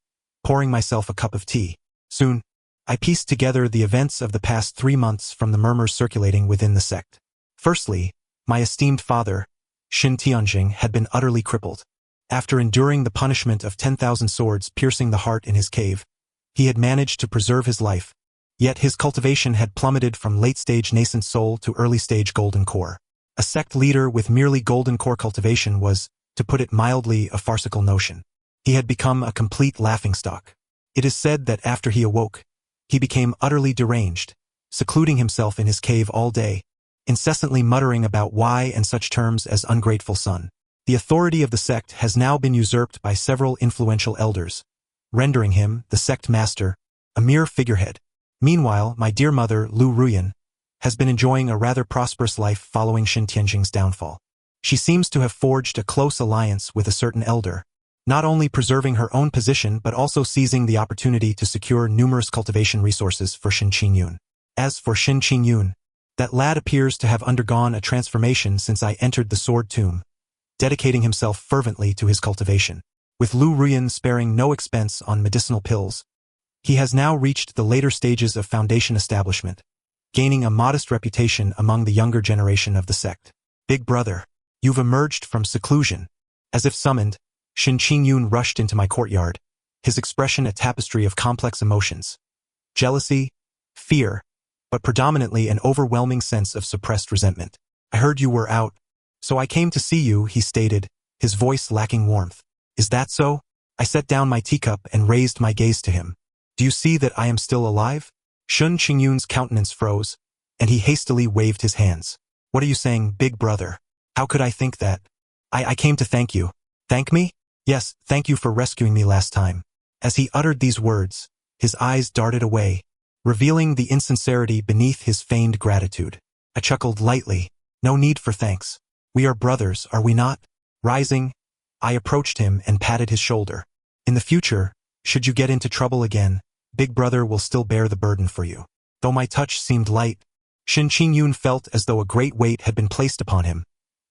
pouring myself a cup of tea. Soon, I pieced together the events of the past 3 months from the murmurs circulating within the sect. Firstly, my esteemed father, Shin Tianjing, had been utterly crippled. After enduring the punishment of 10,000 swords piercing the heart in his cave, he had managed to preserve his life, yet his cultivation had plummeted from late-stage nascent soul to early-stage golden core. A sect leader with merely golden core cultivation was, to put it mildly, a farcical notion. He had become a complete laughingstock. It is said that after he awoke, he became utterly deranged, secluding himself in his cave all day, incessantly muttering about why and such terms as ungrateful son. The authority of the sect has now been usurped by several influential elders, rendering him, the sect master, a mere figurehead. Meanwhile, my dear mother, Lu Ruyan, has been enjoying a rather prosperous life following Shin Tianjing's downfall. She seems to have forged a close alliance with a certain elder, not only preserving her own position but also seizing the opportunity to secure numerous cultivation resources for Shin Qingyun. As for Shin Qingyun, that lad appears to have undergone a transformation since I entered the sword tomb, dedicating himself fervently to his cultivation. With Lu Ruyan sparing no expense on medicinal pills, he has now reached the later stages of foundation establishment, gaining a modest reputation among the younger generation of the sect. "Big brother, you've emerged from seclusion." As if summoned, Shin Qingyun rushed into my courtyard, his expression a tapestry of complex emotions. Jealousy, fear, but predominantly an overwhelming sense of suppressed resentment. "I heard you were out, so I came to see you," he stated, his voice lacking warmth. "Is that so?" I set down my teacup and raised my gaze to him. "Do you see that I am still alive?" Shin Qingyun's countenance froze, and he hastily waved his hands. "What are you saying, big brother? How could I think that?" I came to thank you." "Thank me?" "Yes, thank you for rescuing me last time." As he uttered these words, his eyes darted away, revealing the insincerity beneath his feigned gratitude. I chuckled lightly. "No need for thanks. We are brothers, are we not?" Rising, I approached him and patted his shoulder. "In the future, should you get into trouble again, big brother will still bear the burden for you." Though my touch seemed light, Shin Qingyun felt as though a great weight had been placed upon him,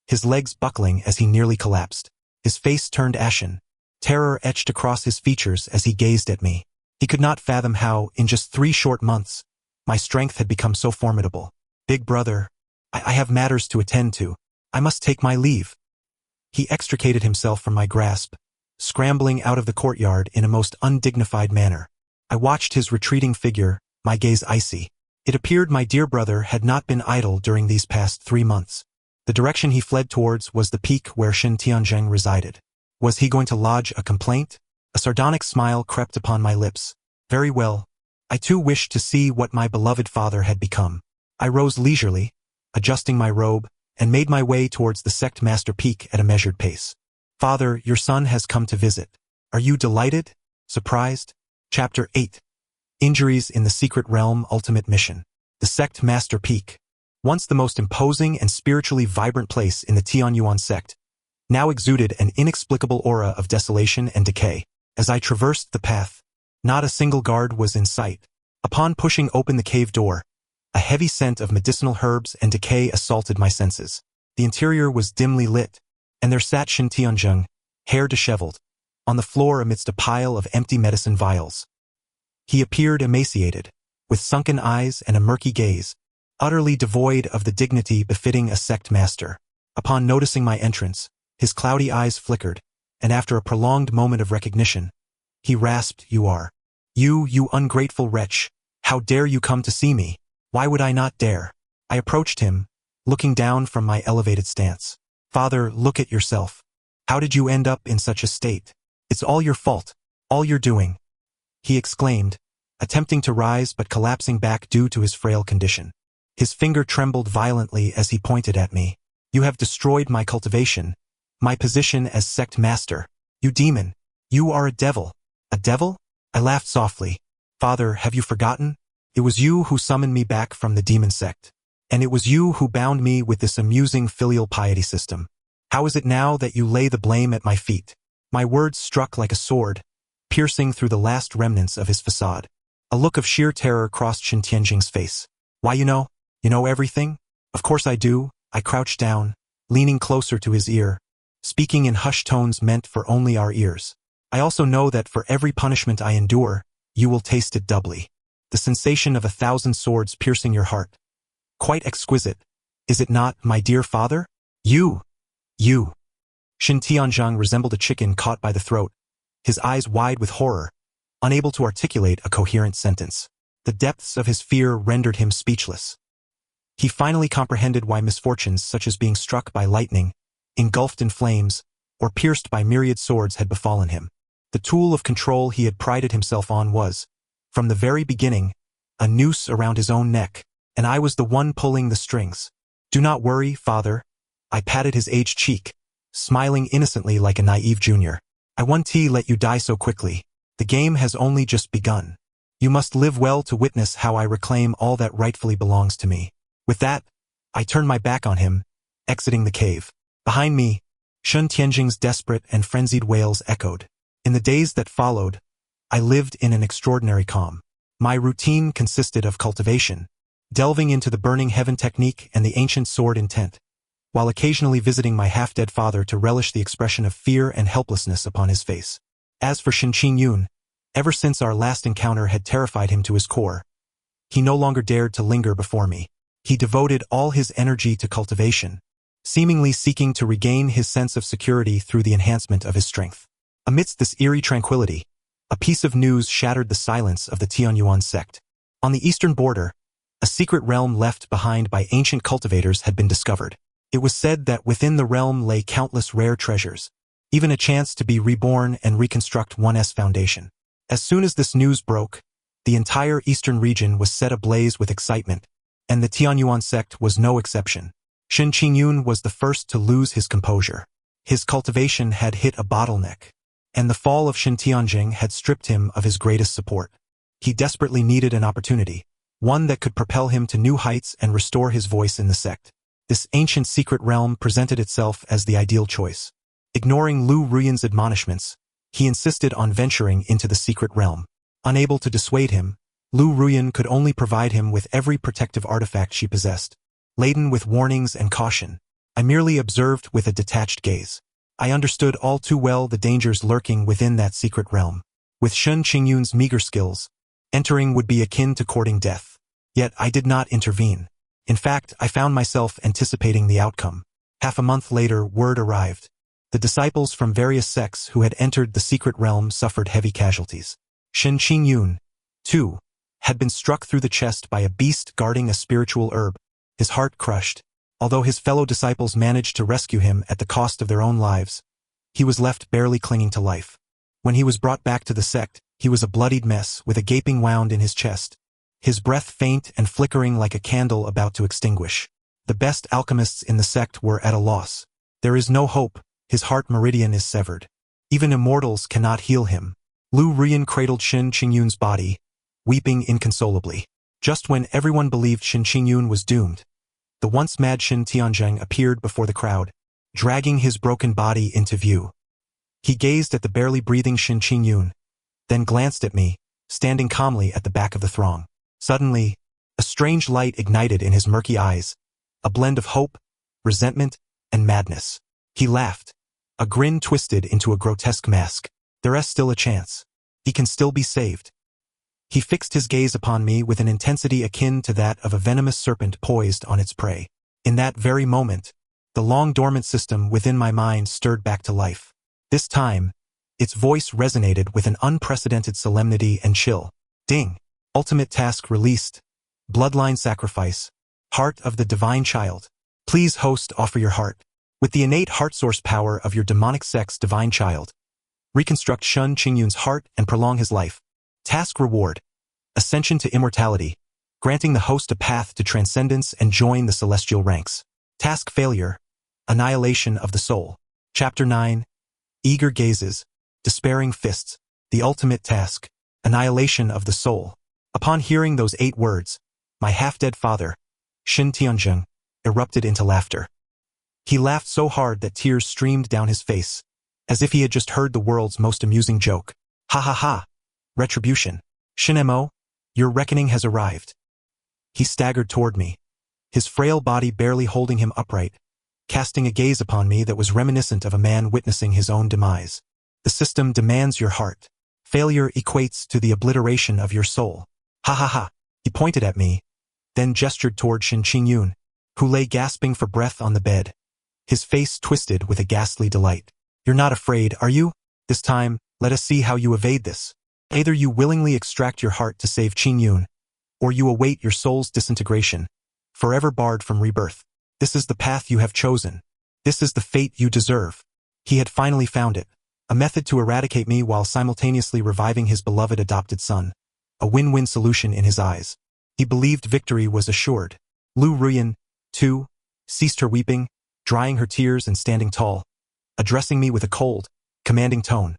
his legs buckling as he nearly collapsed. His face turned ashen, terror etched across his features as he gazed at me. He could not fathom how, in just 3 short months, my strength had become so formidable. "Big brother, I have matters to attend to." I must take my leave. He extricated himself from my grasp, scrambling out of the courtyard in a most undignified manner. I watched his retreating figure, my gaze icy. It appeared my dear brother had not been idle during these past 3 months. The direction he fled towards was the peak where Shin Tianzheng resided. Was he going to lodge a complaint? A sardonic smile crept upon my lips. Very well. I too wished to see what my beloved father had become. I rose leisurely, adjusting my robe, and made my way towards the sect master peak at a measured pace. Father, your son has come to visit. Are you delighted? Surprised? Chapter 8. Injuries in the Secret Realm Ultimate Mission. The Sect Master Peak. Once the most imposing and spiritually vibrant place in the Tianyuan sect, now exuded an inexplicable aura of desolation and decay. As I traversed the path, not a single guard was in sight. Upon pushing open the cave door, a heavy scent of medicinal herbs and decay assaulted my senses. The interior was dimly lit, and there sat Shin Tianzheng, hair disheveled, on the floor amidst a pile of empty medicine vials. He appeared emaciated, with sunken eyes and a murky gaze, utterly devoid of the dignity befitting a sect master. Upon noticing my entrance, his cloudy eyes flickered, and after a prolonged moment of recognition, he rasped, You ungrateful wretch, how dare you come to see me? Why would I not dare? I approached him, looking down from my elevated stance. Father, look at yourself. How did you end up in such a state? It's all your fault, all your doing, he exclaimed, attempting to rise but collapsing back due to his frail condition. His finger trembled violently as he pointed at me. You have destroyed my cultivation, my position as sect master. You demon, you are a devil. A devil? I laughed softly. Father, have you forgotten? It was you who summoned me back from the demon sect. And it was you who bound me with this amusing filial piety system. How is it now that you lay the blame at my feet? My words struck like a sword, piercing through the last remnants of his facade. A look of sheer terror crossed Shin Tianjing's face. Why, you know everything? Of course I do. I crouched down, leaning closer to his ear, speaking in hushed tones meant for only our ears. I also know that for every punishment I endure, you will taste it doubly. The sensation of 1,000 swords piercing your heart. Quite exquisite, is it not, my dear father? You. Shin Tianzheng resembled a chicken caught by the throat, his eyes wide with horror, unable to articulate a coherent sentence. The depths of his fear rendered him speechless. He finally comprehended why misfortunes such as being struck by lightning, engulfed in flames, or pierced by myriad swords had befallen him. The tool of control he had prided himself on was, from the very beginning, a noose around his own neck, and I was the one pulling the strings. Do not worry, father. I patted his aged cheek, smiling innocently like a naive junior. I won't let you die so quickly. The game has only just begun. You must live well to witness how I reclaim all that rightfully belongs to me. With that, I turned my back on him, exiting the cave. Behind me, Shin Tianjing's desperate and frenzied wails echoed. In the days that followed, I lived in an extraordinary calm. My routine consisted of cultivation, delving into the burning heaven technique and the ancient sword intent, while occasionally visiting my half-dead father to relish the expression of fear and helplessness upon his face. As for Shin Qingyun, ever since our last encounter had terrified him to his core, he no longer dared to linger before me. He devoted all his energy to cultivation, seemingly seeking to regain his sense of security through the enhancement of his strength. Amidst this eerie tranquility, a piece of news shattered the silence of the Tianyuan sect. On the eastern border, a secret realm left behind by ancient cultivators had been discovered. It was said that within the realm lay countless rare treasures, even a chance to be reborn and reconstruct 1's foundation. As soon as this news broke, the entire eastern region was set ablaze with excitement, and the Tianyuan sect was no exception. Shin Qingyun was the first to lose his composure. His cultivation had hit a bottleneck, and the fall of Shin Tianjing had stripped him of his greatest support. He desperately needed an opportunity, one that could propel him to new heights and restore his voice in the sect. This ancient secret realm presented itself as the ideal choice. Ignoring Lu Ruyan's admonishments, he insisted on venturing into the secret realm. Unable to dissuade him, Lu Ruyan could only provide him with every protective artifact she possessed. Laden with warnings and caution, I merely observed with a detached gaze. I understood all too well the dangers lurking within that secret realm. With Shin Qingyun's meager skills, entering would be akin to courting death. Yet I did not intervene. In fact, I found myself anticipating the outcome. Half a month later, word arrived. The disciples from various sects who had entered the secret realm suffered heavy casualties. Shin Qingyun, too, had been struck through the chest by a beast guarding a spiritual herb, his heart crushed. Although his fellow disciples managed to rescue him at the cost of their own lives, he was left barely clinging to life. When he was brought back to the sect, he was a bloodied mess with a gaping wound in his chest, his breath faint and flickering like a candle about to extinguish. The best alchemists in the sect were at a loss. There is no hope, his heart meridian is severed. Even immortals cannot heal him. Lu Ruyan cradled Shin Qingyun's body, weeping inconsolably. Just when everyone believed Shin Qingyun was doomed, the once mad Shin Tianzheng appeared before the crowd, dragging his broken body into view. He gazed at the barely breathing Shin Qingyun, then glanced at me, standing calmly at the back of the throng. Suddenly, a strange light ignited in his murky eyes, a blend of hope, resentment, and madness. He laughed, a grin twisted into a grotesque mask. There is still a chance. He can still be saved. He fixed his gaze upon me with an intensity akin to that of a venomous serpent poised on its prey. In that very moment, the long-dormant system within my mind stirred back to life. This time, its voice resonated with an unprecedented solemnity and chill. Ding! Ultimate task released. Bloodline sacrifice. Heart of the divine child. Please host offer your heart. With the innate heart source power of your demonic sect's divine child, reconstruct Shin Qingyun's heart and prolong his life. Task reward. Ascension to immortality, granting the host a path to transcendence and join the celestial ranks. Task failure. Annihilation of the soul. Chapter 9. Eager gazes. Despairing fists. The ultimate task. Annihilation of the soul. Upon hearing those 8 words, my half-dead father, Shin Tianzheng, erupted into laughter. He laughed so hard that tears streamed down his face, as if he had just heard the world's most amusing joke. Ha ha ha! Retribution. Shin-mo, your reckoning has arrived. He staggered toward me, his frail body barely holding him upright, casting a gaze upon me that was reminiscent of a man witnessing his own demise. The system demands your heart. Failure equates to the obliteration of your soul. Ha ha ha! He pointed at me, then gestured toward Shin Qingyun, who lay gasping for breath on the bed, his face twisted with a ghastly delight. You're not afraid, are you? This time, let us see how you evade this. Either you willingly extract your heart to save Qingyun, or you await your soul's disintegration, forever barred from rebirth. This is the path you have chosen. This is the fate you deserve. He had finally found it, a method to eradicate me while simultaneously reviving his beloved adopted son, a win-win solution in his eyes. He believed victory was assured. Lu Ruyan, too, ceased her weeping, drying her tears and standing tall, addressing me with a cold, commanding tone.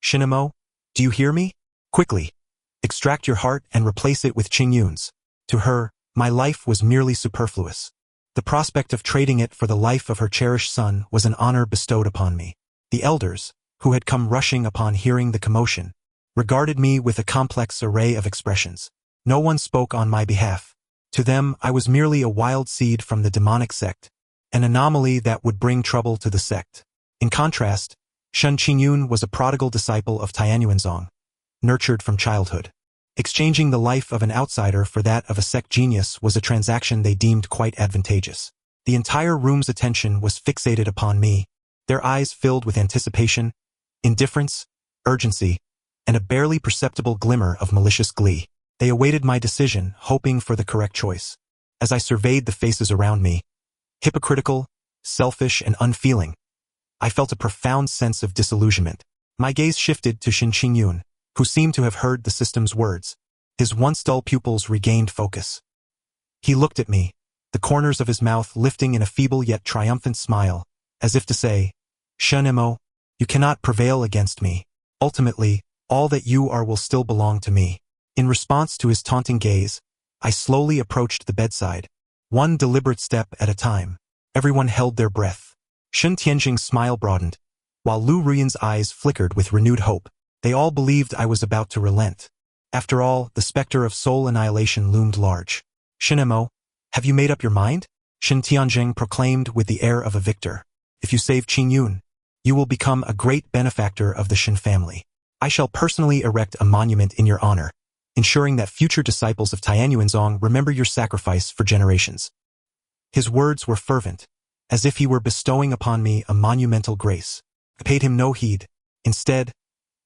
Shin-mo, do you hear me? Quickly, extract your heart and replace it with Qingyun's. To her, my life was merely superfluous. The prospect of trading it for the life of her cherished son was an honor bestowed upon me. The elders, who had come rushing upon hearing the commotion, regarded me with a complex array of expressions. No one spoke on my behalf. To them, I was merely a wild seed from the demonic sect, an anomaly that would bring trouble to the sect. In contrast, Shin Qingyun was a prodigal disciple of Tianyuanzong, nurtured from childhood. Exchanging the life of an outsider for that of a sect genius was a transaction they deemed quite advantageous. The entire room's attention was fixated upon me, their eyes filled with anticipation, indifference, urgency, and a barely perceptible glimmer of malicious glee. They awaited my decision, hoping for the correct choice. As I surveyed the faces around me, hypocritical, selfish, and unfeeling, I felt a profound sense of disillusionment. My gaze shifted to Shin Qingyun, who seemed to have heard the system's words. His once dull pupils regained focus. He looked at me, the corners of his mouth lifting in a feeble yet triumphant smile, as if to say, Shin-mo, you cannot prevail against me. Ultimately, all that you are will still belong to me. In response to his taunting gaze, I slowly approached the bedside, one deliberate step at a time. Everyone held their breath. Shin Tianzheng's smile broadened, while Lu Ruyan's eyes flickered with renewed hope. They all believed I was about to relent. After all, the specter of soul annihilation loomed large. Shin-mo, have you made up your mind? Shin Tianzheng proclaimed with the air of a victor. If you save Qingyun, you will become a great benefactor of the Shin family. I shall personally erect a monument in your honor, ensuring that future disciples of Tianyuanzong remember your sacrifice for generations. His words were fervent, as if he were bestowing upon me a monumental grace. I paid him no heed. Instead,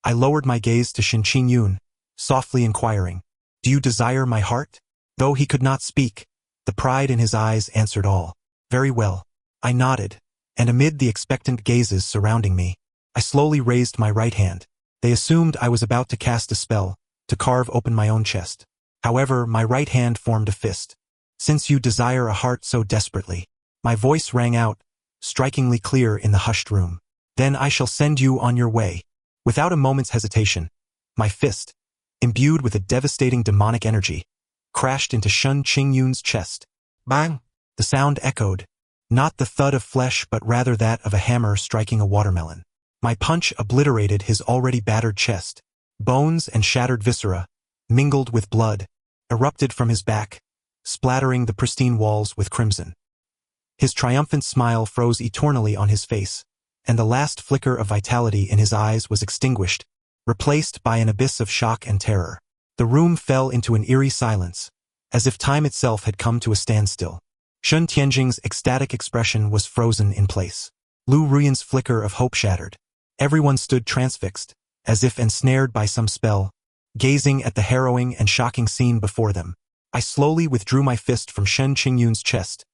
I lowered my gaze to Shin Qingyun, softly inquiring, "Do you desire my heart?" Though he could not speak, the pride in his eyes answered all. "Very well." I nodded, and amid the expectant gazes surrounding me, I slowly raised my right hand. They assumed I was about to cast a spell, to carve open my own chest. However, my right hand formed a fist. "Since you desire a heart so desperately," my voice rang out, strikingly clear in the hushed room, "then I shall send you on your way." Without a moment's hesitation, my fist, imbued with a devastating demonic energy, crashed into Shin Qingyun's chest. Bang! The sound echoed, not the thud of flesh but rather that of a hammer striking a watermelon. My punch obliterated his already battered chest. Bones and shattered viscera, mingled with blood, erupted from his back, splattering the pristine walls with crimson. His triumphant smile froze eternally on his face, and the last flicker of vitality in his eyes was extinguished, replaced by an abyss of shock and terror. The room fell into an eerie silence, as if time itself had come to a standstill. Shen Tianjing's ecstatic expression was frozen in place. Lu Ruyan's flicker of hope shattered. Everyone stood transfixed, as if ensnared by some spell, gazing at the harrowing and shocking scene before them. I slowly withdrew my fist from Shen Qingyun's chest,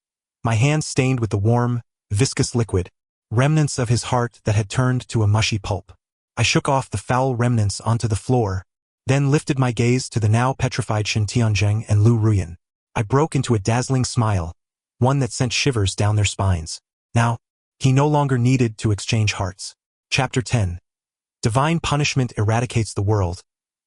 my hand stained with the warm, viscous liquid, remnants of his heart that had turned to a mushy pulp. I shook off the foul remnants onto the floor, then lifted my gaze to the now petrified Shen Tianjing and Lu Ruyan. I broke into a dazzling smile, one that sent shivers down their spines. Now, he no longer needed to exchange hearts. Chapter 10. Divine punishment eradicates the world.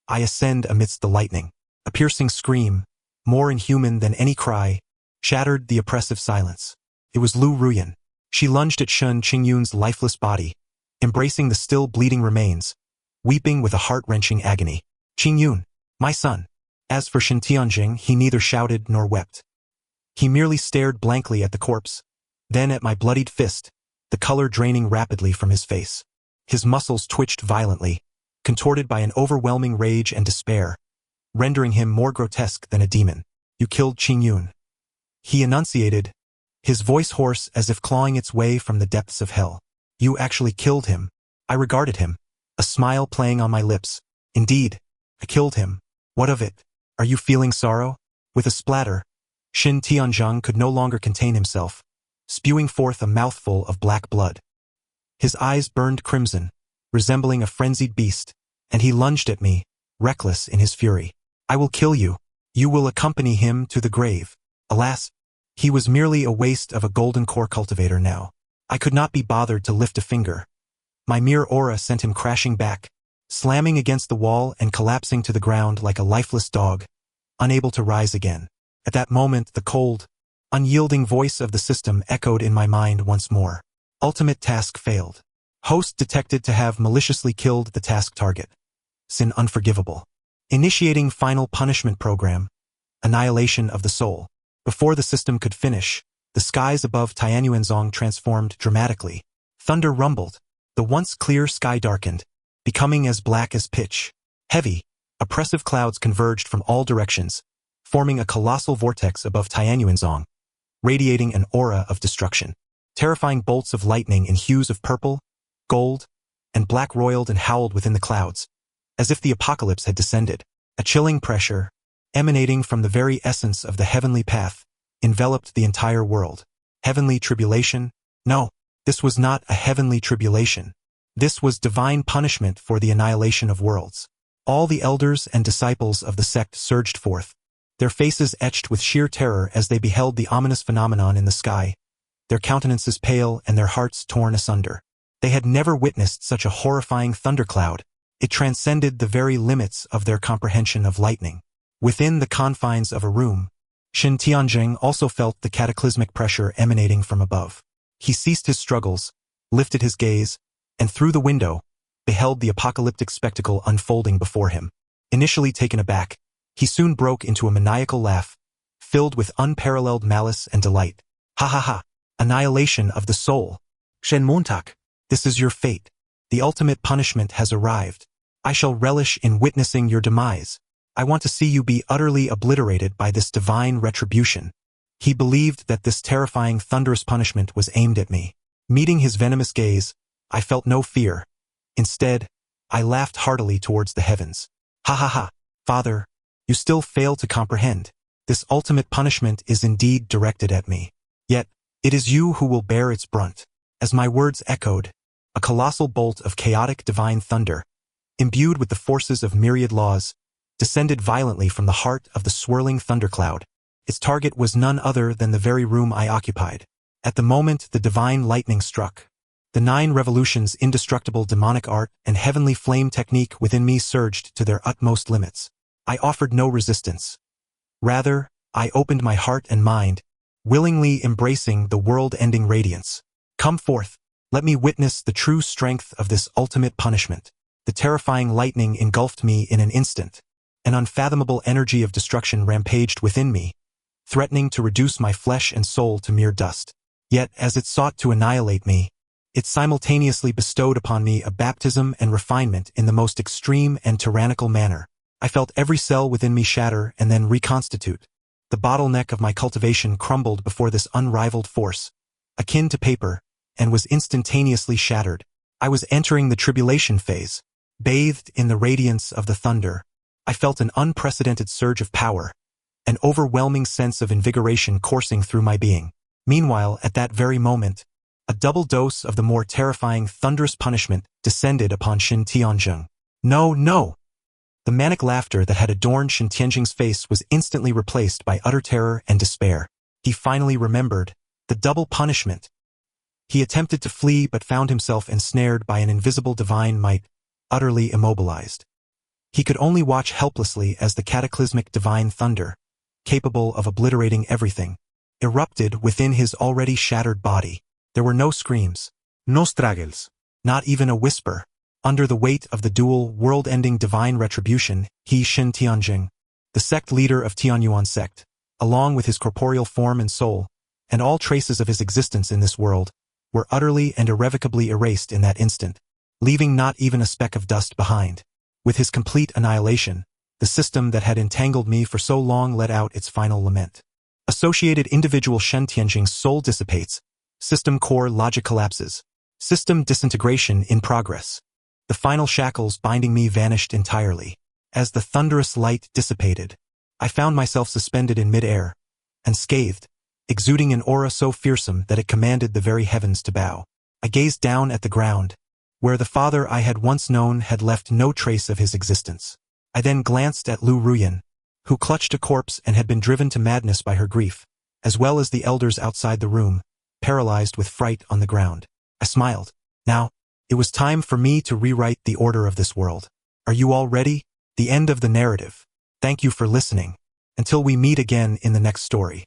I ascend amidst the lightning. A piercing scream, more inhuman than any cry, shattered the oppressive silence. It was Lu Ruyan. She lunged at Shen Qingyun's lifeless body, embracing the still bleeding remains, weeping with a heart-wrenching agony. "Qingyun, my son." As for Shen Tianjing, he neither shouted nor wept. He merely stared blankly at the corpse, then at my bloodied fist, the color draining rapidly from his face. His muscles twitched violently, contorted by an overwhelming rage and despair, rendering him more grotesque than a demon. "You killed Qingyun," he enunciated, his voice hoarse as if clawing its way from the depths of hell. "You actually killed him." I regarded him, a smile playing on my lips. "Indeed, I killed him. What of it? Are you feeling sorrow?" With a splatter, Shin Tianjing could no longer contain himself, spewing forth a mouthful of black blood. His eyes burned crimson, resembling a frenzied beast, and he lunged at me, reckless in his fury. "I will kill you. You will accompany him to the grave." Alas, he was merely a waste of a golden core cultivator now. I could not be bothered to lift a finger. My mere aura sent him crashing back, slamming against the wall and collapsing to the ground like a lifeless dog, unable to rise again. At that moment, the cold, unyielding voice of the system echoed in my mind once more. Ultimate task failed. Host detected to have maliciously killed the task target. Sin unforgivable. Initiating final punishment program. Annihilation of the soul. Before the system could finish, the skies above Tianyuanzong transformed dramatically. Thunder rumbled. The once clear sky darkened, becoming as black as pitch. Heavy, oppressive clouds converged from all directions, forming a colossal vortex above Tianyuanzong, radiating an aura of destruction. Terrifying bolts of lightning in hues of purple, gold, and black roiled and howled within the clouds, as if the apocalypse had descended. A chilling pressure, emanating from the very essence of the heavenly path, enveloped the entire world. Heavenly tribulation? No, this was not a heavenly tribulation. This was divine punishment for the annihilation of worlds. All the elders and disciples of the sect surged forth, their faces etched with sheer terror as they beheld the ominous phenomenon in the sky, their countenances pale and their hearts torn asunder. They had never witnessed such a horrifying thundercloud. It transcended the very limits of their comprehension of lightning. Within the confines of a room, Shin Tianjing also felt the cataclysmic pressure emanating from above. He ceased his struggles, lifted his gaze, and through the window, beheld the apocalyptic spectacle unfolding before him. Initially taken aback, he soon broke into a maniacal laugh, filled with unparalleled malice and delight. "Ha ha ha! Annihilation of the soul. Shen Montak, this is your fate. The ultimate punishment has arrived. I shall relish in witnessing your demise. I want to see you be utterly obliterated by this divine retribution." He believed that this terrifying thunderous punishment was aimed at me. Meeting his venomous gaze, I felt no fear. Instead, I laughed heartily towards the heavens. Ha ha ha, Father, you still fail to comprehend. This ultimate punishment is indeed directed at me. Yet, it is you who will bear its brunt. As my words echoed, a colossal bolt of chaotic divine thunder, imbued with the forces of myriad laws, descended violently from the heart of the swirling thundercloud. Its target was none other than the very room I occupied. At the moment the divine lightning struck, the 9 revolutions indestructible demonic art and heavenly flame technique within me surged to their utmost limits. I offered no resistance. Rather, I opened my heart and mind, willingly embracing the world-ending radiance. Come forth, let me witness the true strength of this ultimate punishment. The terrifying lightning engulfed me in an instant. An unfathomable energy of destruction rampaged within me, threatening to reduce my flesh and soul to mere dust. Yet, as it sought to annihilate me, it simultaneously bestowed upon me a baptism and refinement in the most extreme and tyrannical manner. I felt every cell within me shatter and then reconstitute. The bottleneck of my cultivation crumbled before this unrivaled force, akin to paper, and was instantaneously shattered. I was entering the tribulation phase. Bathed in the radiance of the thunder, I felt an unprecedented surge of power, an overwhelming sense of invigoration coursing through my being. Meanwhile, at that very moment, a double dose of the more terrifying thunderous punishment descended upon Shin Tianjing. No, no! The manic laughter that had adorned Shin Tianjing's face was instantly replaced by utter terror and despair. He finally remembered the double punishment. He attempted to flee but found himself ensnared by an invisible divine might, utterly immobilized. He could only watch helplessly as the cataclysmic divine thunder, capable of obliterating everything, erupted within his already shattered body. There were no screams, no struggles, not even a whisper. Under the weight of the dual, world-ending divine retribution, he, Shin Tianjing, the sect leader of Tianyuan sect, along with his corporeal form and soul, and all traces of his existence in this world, were utterly and irrevocably erased in that instant, leaving not even a speck of dust behind. With his complete annihilation, the system that had entangled me for so long let out its final lament. Associated individual Shen Tianjing's soul dissipates, system core logic collapses, system disintegration in progress. The final shackles binding me vanished entirely. As the thunderous light dissipated, I found myself suspended in mid-air, unscathed, exuding an aura so fearsome that it commanded the very heavens to bow. I gazed down at the ground, where the father I had once known had left no trace of his existence. I then glanced at Lu Ruyan, who clutched a corpse and had been driven to madness by her grief, as well as the elders outside the room, paralyzed with fright on the ground. I smiled. Now, it was time for me to rewrite the order of this world. Are you all ready? The end of the narrative. Thank you for listening. Until we meet again in the next story.